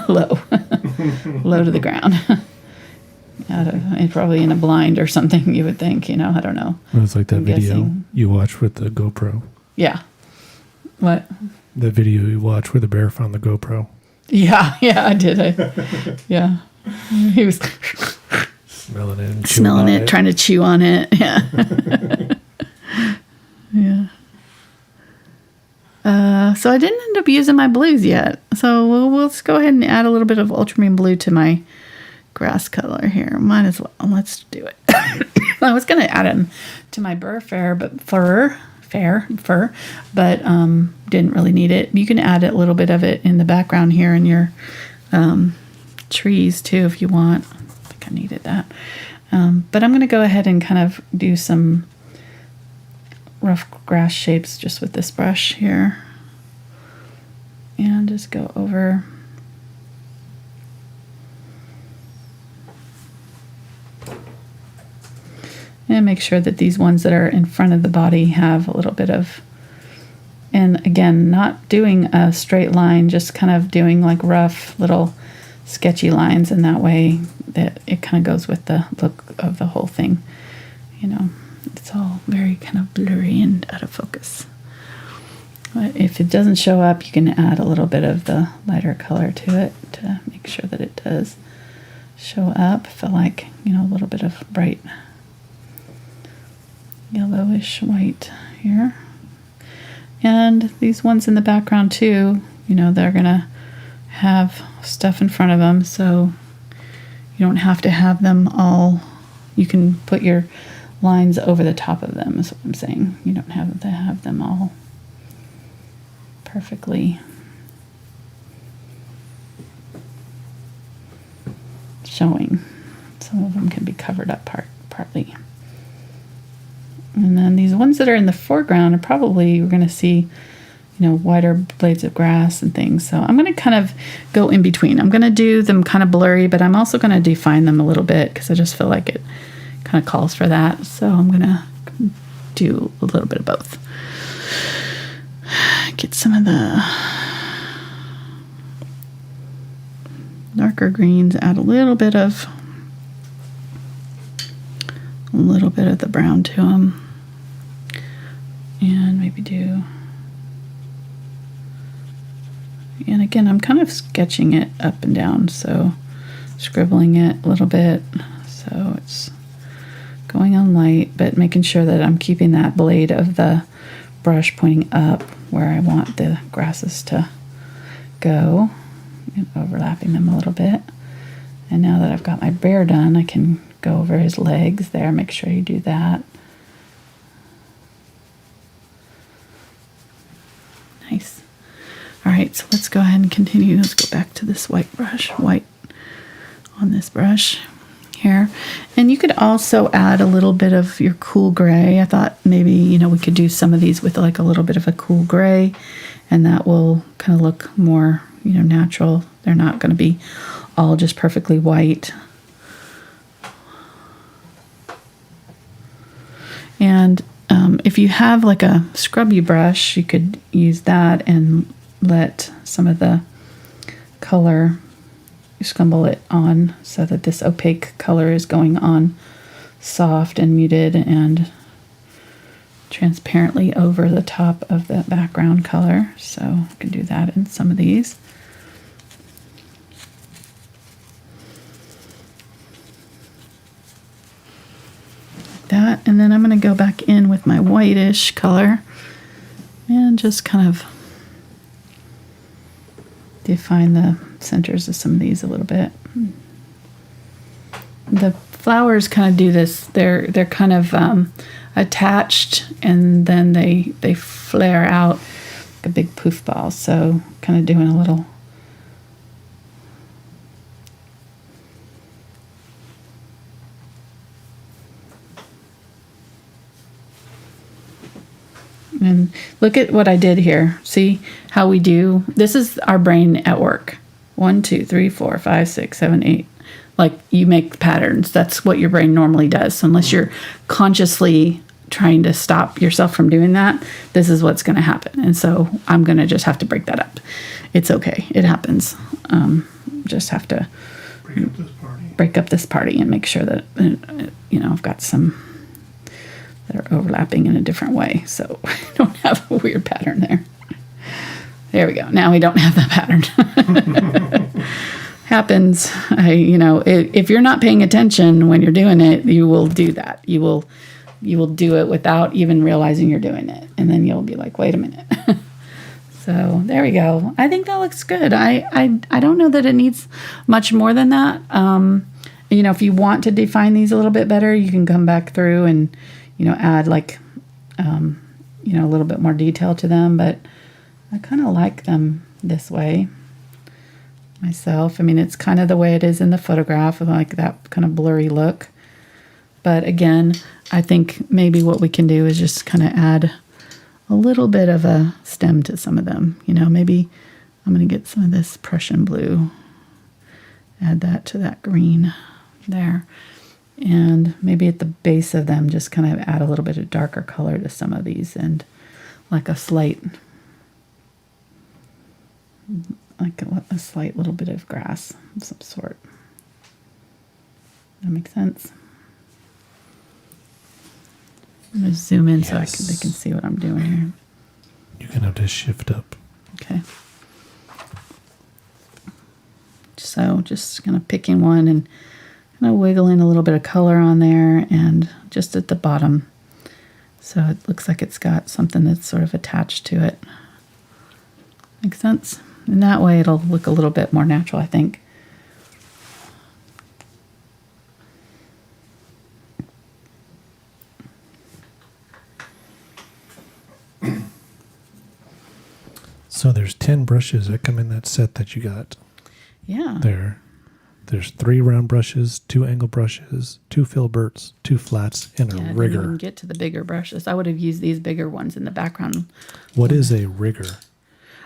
low to the ground. And probably in a blind or something, you would think, I don't know. It was like that I'm video guessing. you watched with the GoPro. Yeah. What? The video you watched where the bear found the GoPro. Yeah, I did. Yeah. He was Smelling it and smelling chewing on it, trying to chew on it. Yeah. Yeah. So I didn't end up using my blues yet. So we'll just go ahead and add a little bit of Ultramarine Blue to my grass color here. Might as well. Let's do it. I was going to add them to my fur, but didn't really need it. You can add a little bit of it in the background here in your trees too if you want. I think I needed that. But I'm going to go ahead and kind of do some rough grass shapes just with this brush here. And just go over. And make sure that these ones that are in front of the body have a little bit of, and again, not doing a straight line, just kind of doing like rough little sketchy lines, and that way that it kind of goes with the look of the whole thing. It's all very kind of blurry and out of focus. But if it doesn't show up, you can add a little bit of the lighter color to it to make sure that it does show up. I feel like, a little bit of bright yellowish white here. And these ones in the background too, they're gonna have stuff in front of them, so you don't have to have them all. You can put your lines over the top of them is what I'm saying. You don't have to have them all perfectly showing. Some of them can be covered up partly. And then these ones that are in the foreground are probably, we're going to see, wider blades of grass and things. So I'm going to kind of go in between. I'm going to do them kind of blurry, but I'm also going to define them a little bit because I just feel like it kind of calls for that. So I'm going to do a little bit of both. Get some of the darker greens, add a little bit of the brown to them, and maybe do, and again I'm kind of sketching it up and down, so scribbling it a little bit. So it's going on light, but making sure that I'm keeping that blade of the brush pointing up where I want the grasses to go, and overlapping them a little bit. And now that I've got my bear done, I can go over his legs there. Make sure you do that. Nice. All right, so let's go ahead and continue. Let's go back to this white brush, white on this brush here. And you could also add a little bit of your cool gray. I thought maybe, you know, we could do some of these with like a little bit of a cool gray, and that will kind of look more, you know, natural. They're not going to be all just perfectly white. And if you have like a scrubby brush, you could use that and let some of the color, you scumble it on so that this opaque color is going on soft and muted and transparently over the top of the background color. So I can do that in some of these. That, and then I'm going to go back in with my whitish color and just kind of define the centers of some of these a little bit. The flowers kind of do this. They're kind of attached, and then they flare out like a big poof ball. So kind of doing a little. And look at what I did here. See how we do? This is our brain at work. 1, 2, 3, 4, 5, 6, 7, 8. Like, you make patterns. That's what your brain normally does. So unless you're consciously trying to stop yourself from doing that, this is what's going to happen. And so I'm going to just have to break that up. It's okay. It happens. Just have to break up this party and make sure that, you know, I've got some that are overlapping in a different way, so I don't have a weird pattern there. There we go. Now we don't have that pattern. Happens. You know, if you're not paying attention when you're doing it, you will do that. You will do it without even realizing you're doing it, and then you'll be like, wait a minute. So there we go. I think that looks good. I don't know that it needs much more than that. You know, if you want to define these a little bit better, you can come back through and, you know, add like, you know, a little bit more detail to them, but I kind of like them this way myself. I mean, it's kind of the way it is in the photograph, like that kind of blurry look. But again, I think maybe what we can do is just kind of add a little bit of a stem to some of them. You know, maybe I'm going to get some of this Prussian blue, add that to that green there. And maybe at the base of them, just kind of add a little bit of darker color to some of these, and like a slight little bit of grass of some sort. That makes sense? I'm going to zoom in so they can see what I'm doing here. You're going to have to shift up. Okay. So just kind of picking one and kind of wiggling a little bit of color on there, and just at the bottom, so it looks like it's got something that's sort of attached to it. Makes sense? And that way it'll look a little bit more natural, I think. So there's 10 brushes that come in that set that you got. Yeah. There's 3 round brushes, 2 angle brushes, 2 filberts, 2 flats, and a rigger. I didn't even get to the bigger brushes. I would have used these bigger ones in the background. What is a rigger?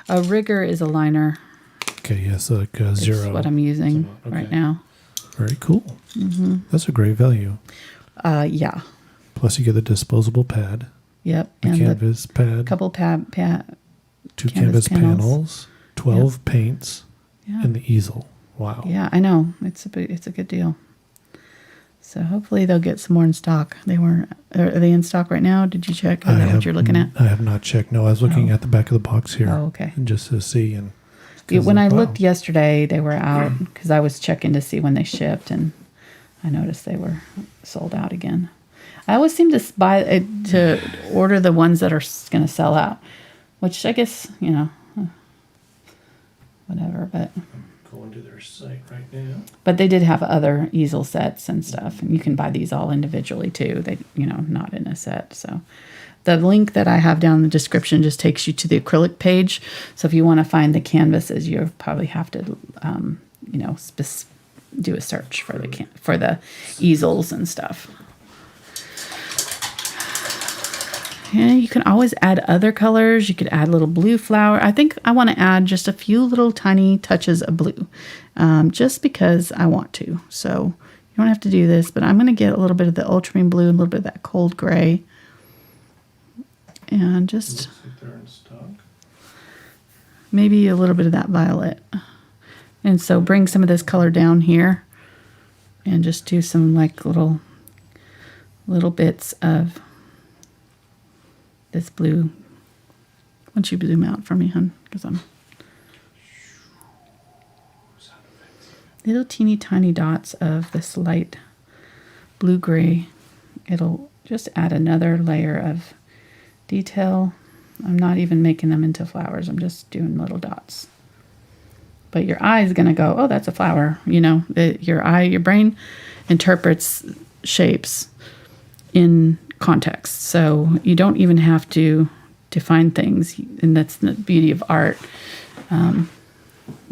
A rigger is a liner. Okay, yes, yeah, so like a 0. That's what I'm using right now. Very cool. Mm-hmm. That's a great value. Yeah. Plus you get the disposable pad. Yep. A and canvas pad. Couple 2 canvas panels. 12 paints. Yeah. And the easel. Wow. Yeah, I know. It's a good deal. So hopefully they'll get some more in stock. Are they in stock right now? Did you check? Is that what you're looking at? I have not checked. No, I was looking at the back of the box here. Oh, okay. Just to see. And When I looked yesterday, they were out because I was checking to see when they shipped, and I noticed they were sold out again. I always seem to order the ones that are going to sell out, which I guess, whatever, but I'm going to their site right now. But they did have other easel sets and stuff, and you can buy these all individually too. They, not in a set. So the link that I have down in the description just takes you to the acrylic page. So if you want to find the canvases, you probably have to, do a search for the easels and stuff. Yeah, you can always add other colors. You could add little blue flower. I think I want to add just a few little tiny touches of blue, just because I want to. So you don't have to do this, but I'm going to get a little bit of the ultramarine blue and a little bit of that cold gray. And just looks like they're in stock. Maybe a little bit of that violet. And so bring some of this color down here and just do some like little bits of this blue. Why don't you zoom out for me, hon? Because I'm little teeny tiny dots of this light blue gray. It'll just add another layer of detail. I'm not even making them into flowers. I'm just doing little dots. But your eye is going to go, oh, that's a flower. Your brain interprets shapes in context. So you don't even have to define things. And that's the beauty of art,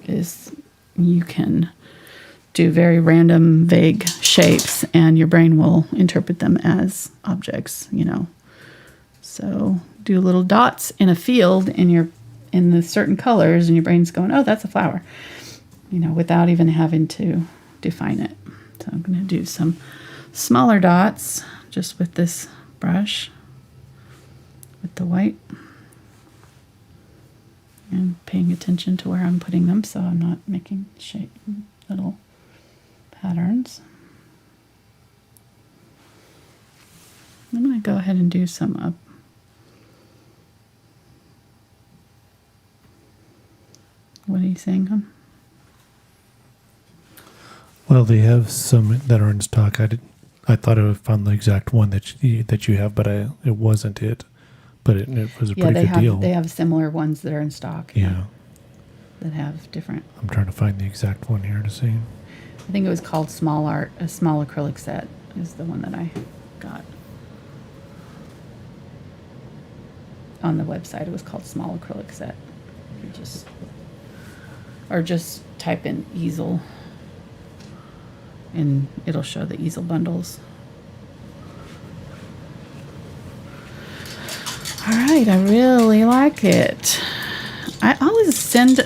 is you can do very random, vague shapes, and your brain will interpret them as objects, So do little dots in a field in the certain colors, and your brain's going, oh, that's a flower, without even having to define it. So I'm going to do some smaller dots just with this brush with the white, and paying attention to where I'm putting them so I'm not making little patterns. I'm going to go ahead and do some up. What are you saying, hon? Well, they have some that are in stock. I thought I found the exact one that you have, but it wasn't it. But it was a pretty good deal. They have similar ones that are in stock. Yeah. That have different. I'm trying to find the exact one here to see. I think it was called Small Art. A Small Acrylic Set is the one that I got. On the website, it was called Small Acrylic Set. Just type in easel, and it'll show the easel bundles. All right, I really like it. I always send.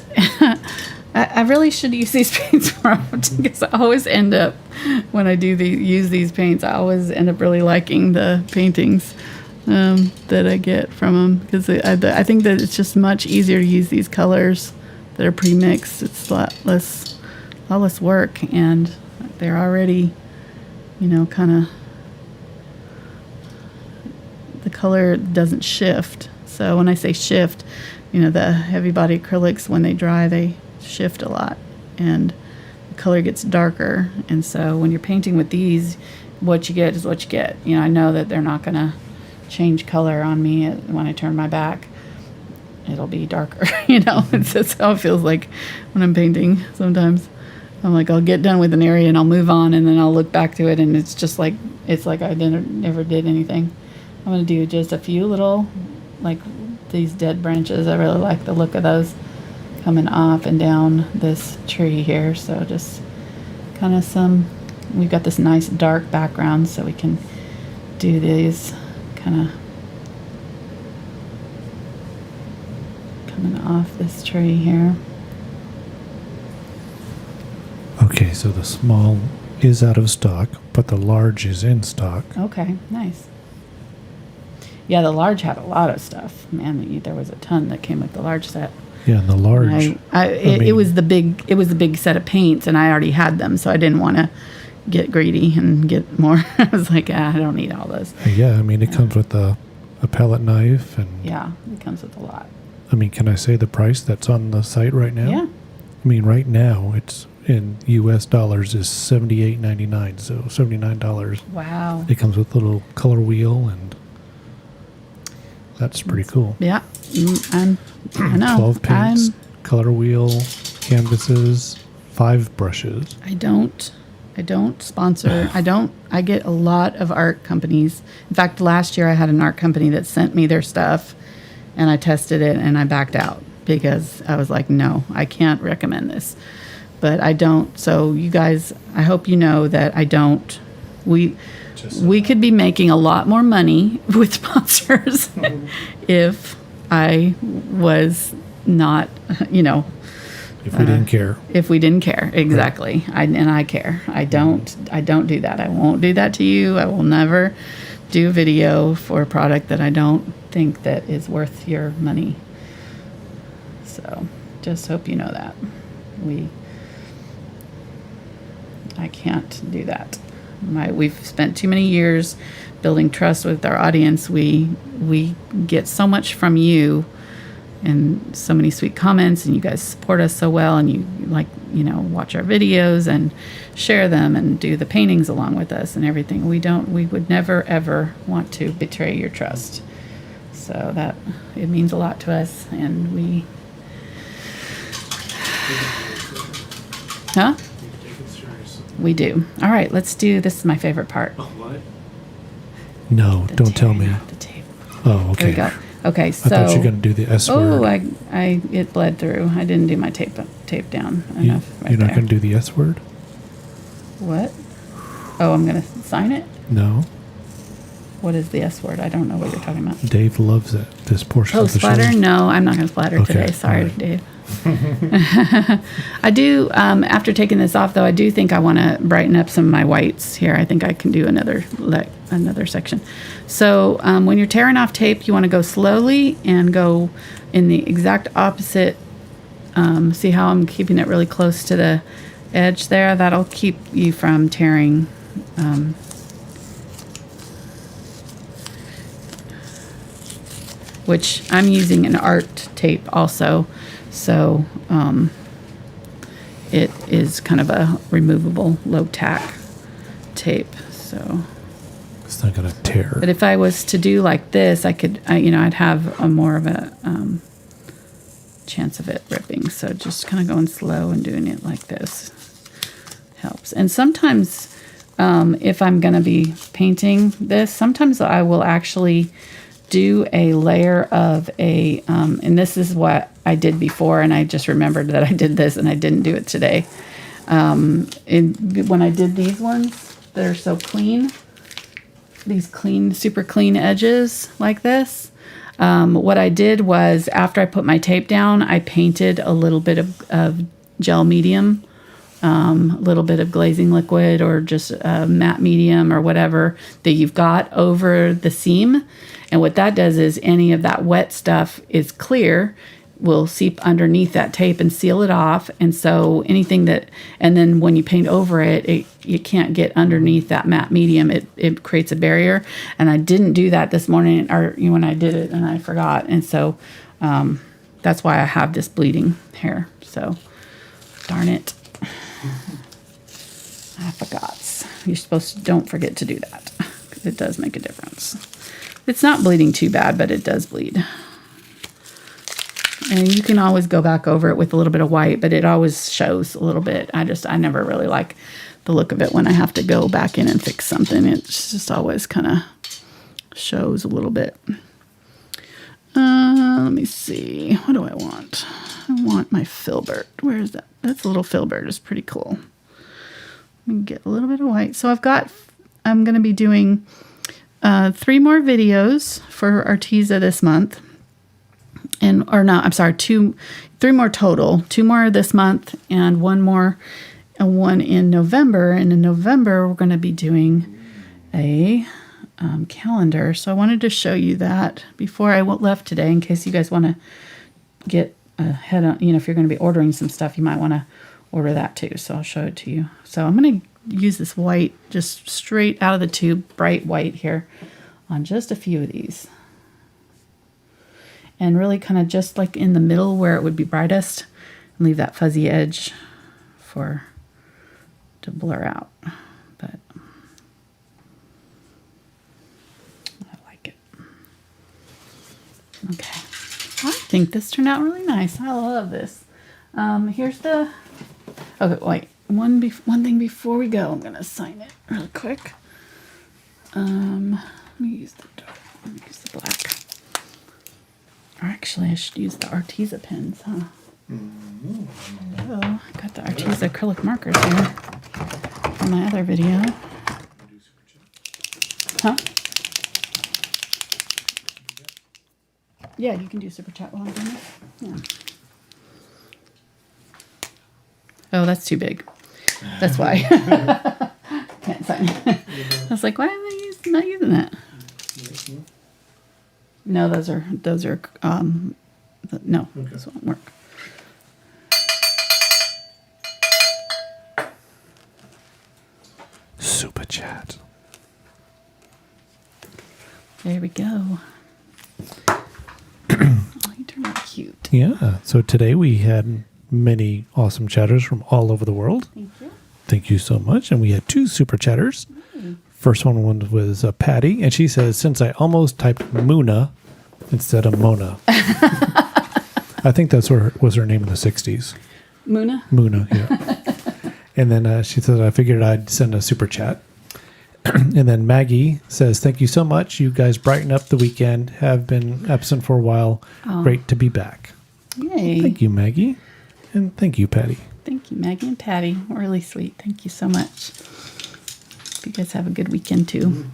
I really should use these paints more often, because I always end up, when I use these paints, I always end up really liking the paintings that I get from them, because I think that it's just much easier to use these colors that are pre-mixed. It's a lot less work, and they're already, kind of, the color doesn't shift. So when I say shift, the heavy body acrylics, when they dry, they shift a lot, and the color gets darker. And so when you're painting with these, what you get is what you get. I know that they're not going to change color on me when I turn my back. It'll be darker, It's just how it feels like when I'm painting. Sometimes I'm like, I'll get done with an area and I'll move on, and then I'll look back to it, and it's just like, I never did anything. I'm going to do just a few little, like these dead branches. I really like the look of those coming off and down this tree here. So just kind of we've got this nice dark background, so we can do these kind of coming off this tree here. Okay, so the small is out of stock, but the large is in stock. Okay, nice. Yeah, the large had a lot of stuff. Man, there was a ton that came with the large set. Yeah, and the large. It was the big set of paints, and I already had them, so I didn't want to get greedy and get more. I was like, I don't need all those. Yeah, it comes with a palette knife, and yeah, it comes with a lot. I mean, can I say the price that's on the site right now? Yeah. I mean, right now it's in U.S. dollars is $78.99, so $79. Wow. It comes with a little color wheel, and that's pretty cool. Yeah. I know. 12 paints, color wheel, canvases, 5 brushes. I don't sponsor. I get a lot of art companies. In fact, last year I had an art company that sent me their stuff, and I tested it and I backed out because I was like, no, I can't recommend this. But I don't. So you guys, I hope you know that I don't. We could be making a lot more money with sponsors if I was not, If we didn't care. If we didn't care, exactly. Right. I care. I don't do that. I won't do that to you. I will never do a video for a product that I don't think that is worth your money. So just hope you know that. I can't do that. We've spent too many years building trust with our audience. We get so much from you and so many sweet comments, and you guys support us so well, and you watch our videos and share them and do the paintings along with us and everything. We would never ever want to betray your trust. So that it means a lot to us, and we we do. All right, let's do this. Is my favorite part. What? No, don't tell me. The tape. Oh, okay. There we go. Okay, so I thought you were going to do the S word. Oh, it bled through. I didn't do my tape down enough. You're not going to do the S word? What? Oh, I'm going to sign it? No. What is the S word? I don't know what you're talking about. Dave loves it. This portion of the splatter? show. No, I'm not going to splatter today. Sorry, right. Dave. I do, after taking this off, though, I do think I want to brighten up some of my whites here. I think I can do another section. So when you're tearing off tape, you want to go slowly and go in the exact opposite. See how I'm keeping it really close to the edge there? That'll keep you from tearing. Which I'm using an art tape also. So it is kind of a removable low tack tape. So it's not going to tear. But if I was to do like this, I'd have a more of a chance of it ripping. So just kind of going slow and doing it like this helps. And sometimes if I'm going to be painting this, sometimes I will actually do a layer of and this is what I did before, and I just remembered that I did this and I didn't do it today. When I did these ones that are so clean, these super clean edges like this, what I did was after I put my tape down, I painted a little bit of gel medium, a little bit of glazing liquid, or just matte medium or whatever that you've got over the seam. And what that does is any of that wet stuff is clear, will seep underneath that tape and seal it off. And so anything and then when you paint over it, you can't get underneath that matte medium. It creates a barrier. And I didn't do that this morning, or when I did it, and I forgot. And so that's why I have this bleeding hair. So darn it. I forgot. You're supposed to don't forget to do that, because it does make a difference. It's not bleeding too bad, but it does bleed. And you can always go back over it with a little bit of white, but it always shows a little bit. I never really like the look of it when I have to go back in and fix something. It's just always kind of shows a little bit. Let me see. What do I want? I want my filbert. Where is that? That's a little filbert. It's pretty cool. Let me get a little bit of white. So I'm going to be doing 3 more videos for Arteza this month. 3 more total. 2 more this month and 1 more, and 1 in November. And in November, we're going to be doing a calendar. So I wanted to show you that before I left today, in case you guys want to get ahead on, if you're going to be ordering some stuff, you might want to order that too. So I'll show it to you. So I'm going to use this white, just straight out of the tube, bright white here on just a few of these. and really kind of just like in the middle where it would be brightest, and leave that fuzzy edge to blur out. But I like it. Okay, I think this turned out really nice. I love this. Here's the. Okay, wait. One thing before we go, I'm gonna sign it real quick. Let me use the dark. Let me use the black. Or actually, I should use the Arteza pens, huh? Oh, I got the Arteza acrylic markers here from my other video. Huh? Yeah, you can do super chat while I'm doing it. Yeah. Oh, that's too big. That's why. Can't sign it. I was like, why am I not using that? No, those are no, okay. This won't work. Super chat. There we go. Oh, you turned out cute. Yeah. So today we had many awesome chatters from all over the world. Thank you. Thank you so much. And we had 2 super chatters. First one was Patty, and she says, since I almost typed Muna instead of Mona. I think that's was her name in the 60s. Muna? Muna, yeah. And then she said, I figured I'd send a super chat. And then Maggie says, thank you so much. You guys brighten up the weekend. Have been absent for a while. Oh. Great to be back. Yay. Thank you, Maggie. And thank you, Patty. Thank you, Maggie and Patty. Really sweet. Thank you so much. You guys have a good weekend too.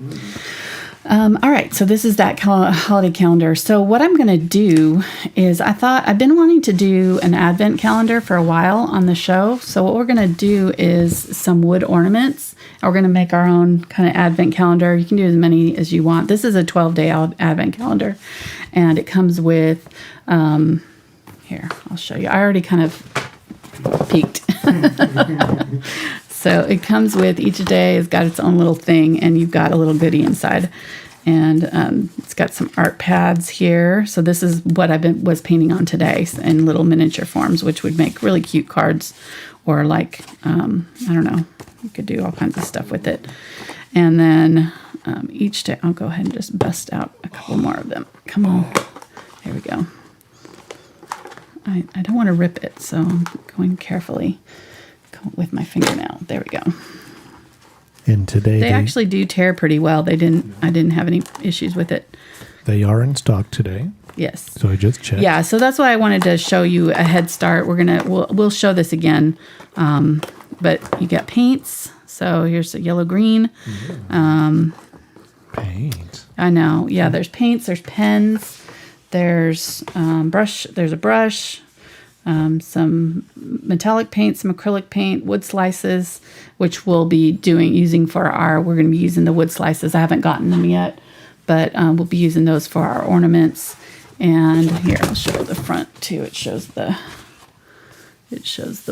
All right, so this is that holiday calendar. So what I'm going to do is I've been wanting to do an advent calendar for a while on the show. So what we're going to do is some wood ornaments. And we're going to make our own kind of advent calendar. You can do as many as you want. This is a 12-day advent calendar, and it comes with, here, I'll show you. I already kind of peeked. So it comes with, each day has got its own little thing, and you've got a little goodie inside. And it's got some art pads here. So this is what was painting on today in little miniature forms, which would make really cute cards, or like, I don't know, you could do all kinds of stuff with it. And then each day, I'll go ahead and just bust out a couple more of them. Come on. There we go. I don't want to rip it, so I'm going carefully with my fingernail. There we go. And today they actually do tear pretty well. I didn't have any issues with it. They are in stock today. Yes. So I just checked. Yeah, so that's why I wanted to show you a head start. We'll show this again. But you got paints. So here's a yellow green. Paint. I know. Yeah, there's paints, there's pens, there's there's a brush. Some metallic paint, some acrylic paint, wood slices, which we'll be using for we're going to be using the wood slices. I haven't gotten them yet, but we'll be using those for our ornaments. And here, I'll show the front too. It shows the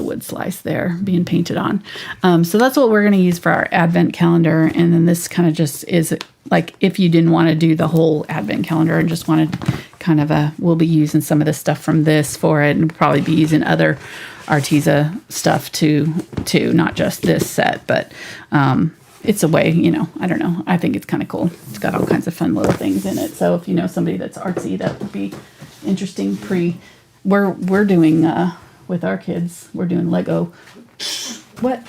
wood slice there being painted on. So that's what we're going to use for our advent calendar. And then this kind of just is like, if you didn't want to do the whole advent calendar and just wanted kind of we'll be using some of the stuff from this for it, and we'll probably be using other Arteza stuff too, not just this set, but it's a way, I don't know. I think it's kind of cool. It's got all kinds of fun little things in it. So if you know somebody that's artsy, that would be interesting. We're doing, with our kids, we're doing Lego. What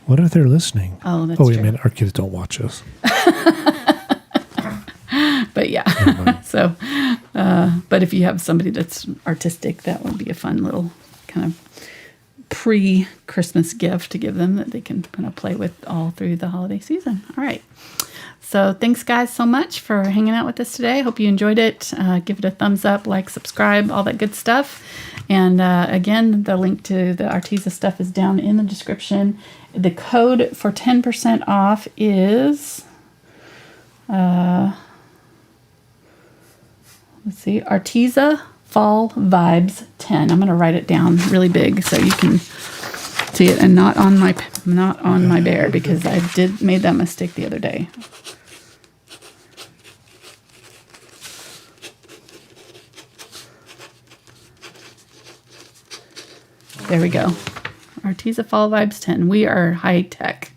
if they're listening? Oh, that's wait true. a minute. Our kids don't watch us. But yeah, so, but if you have somebody that's artistic, that would be a fun little kind of pre-Christmas gift to give them that they can kind of play with all through the holiday season. All right. So thanks, guys, so much for hanging out with us today. Hope you enjoyed it. Give it a thumbs up, like, subscribe, all that good stuff. And again, the link to the Arteza stuff is down in the description. The code for 10% off is... let's see, Arteza Fall Vibes 10. I'm going to write it down really big so you can see it, and not on my bear, because I made that mistake the other day. There we go. Arteza Fall Vibes 10. We are high tech.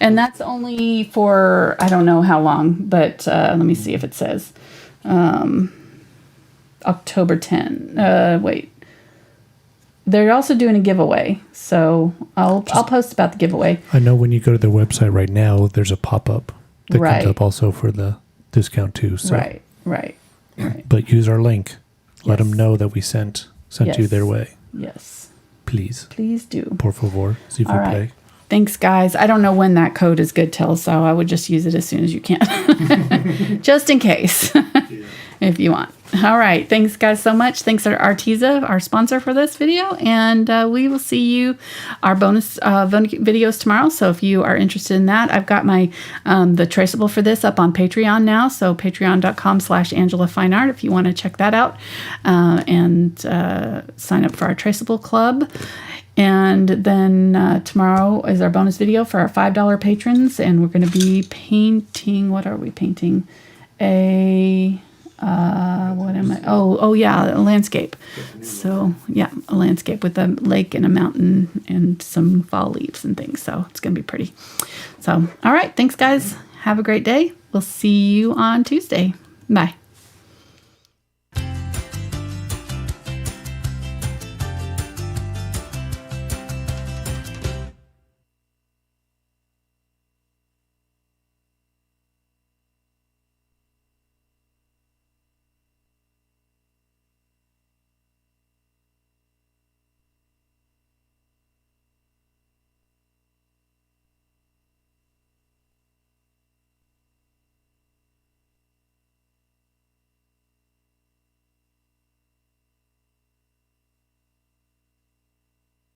And that's only for, I don't know how long, but let me see if it says. October 10. Wait. They're also doing a giveaway, so I'll post about the giveaway. I know when you go to their website right now, there's a pop-up that comes up also for the discount too. So. Right. But use our link. Let them know that we sent you their way. Yes. Please. Please do. Por favor, si vous plaît. Thanks, guys. I don't know when that code is good till, so I would just use it as soon as you can. Just in case. If you want. All right. Thanks, guys, so much. Thanks to Arteza, our sponsor for this video. And we will see you, our bonus videos tomorrow. So if you are interested in that, I've got my the traceable for this up on Patreon now. So patreon.com/AngelaFineArt if you want to check that out and sign up for our traceable club. And then tomorrow is our bonus video for our $5 patrons. And we're going to be painting, what are we painting? What am I? Oh yeah, a landscape. So yeah, a landscape with a lake and a mountain and some fall leaves and things. So it's going to be pretty. So, all right. Thanks, guys. Have a great day. We'll see you on Tuesday. Bye.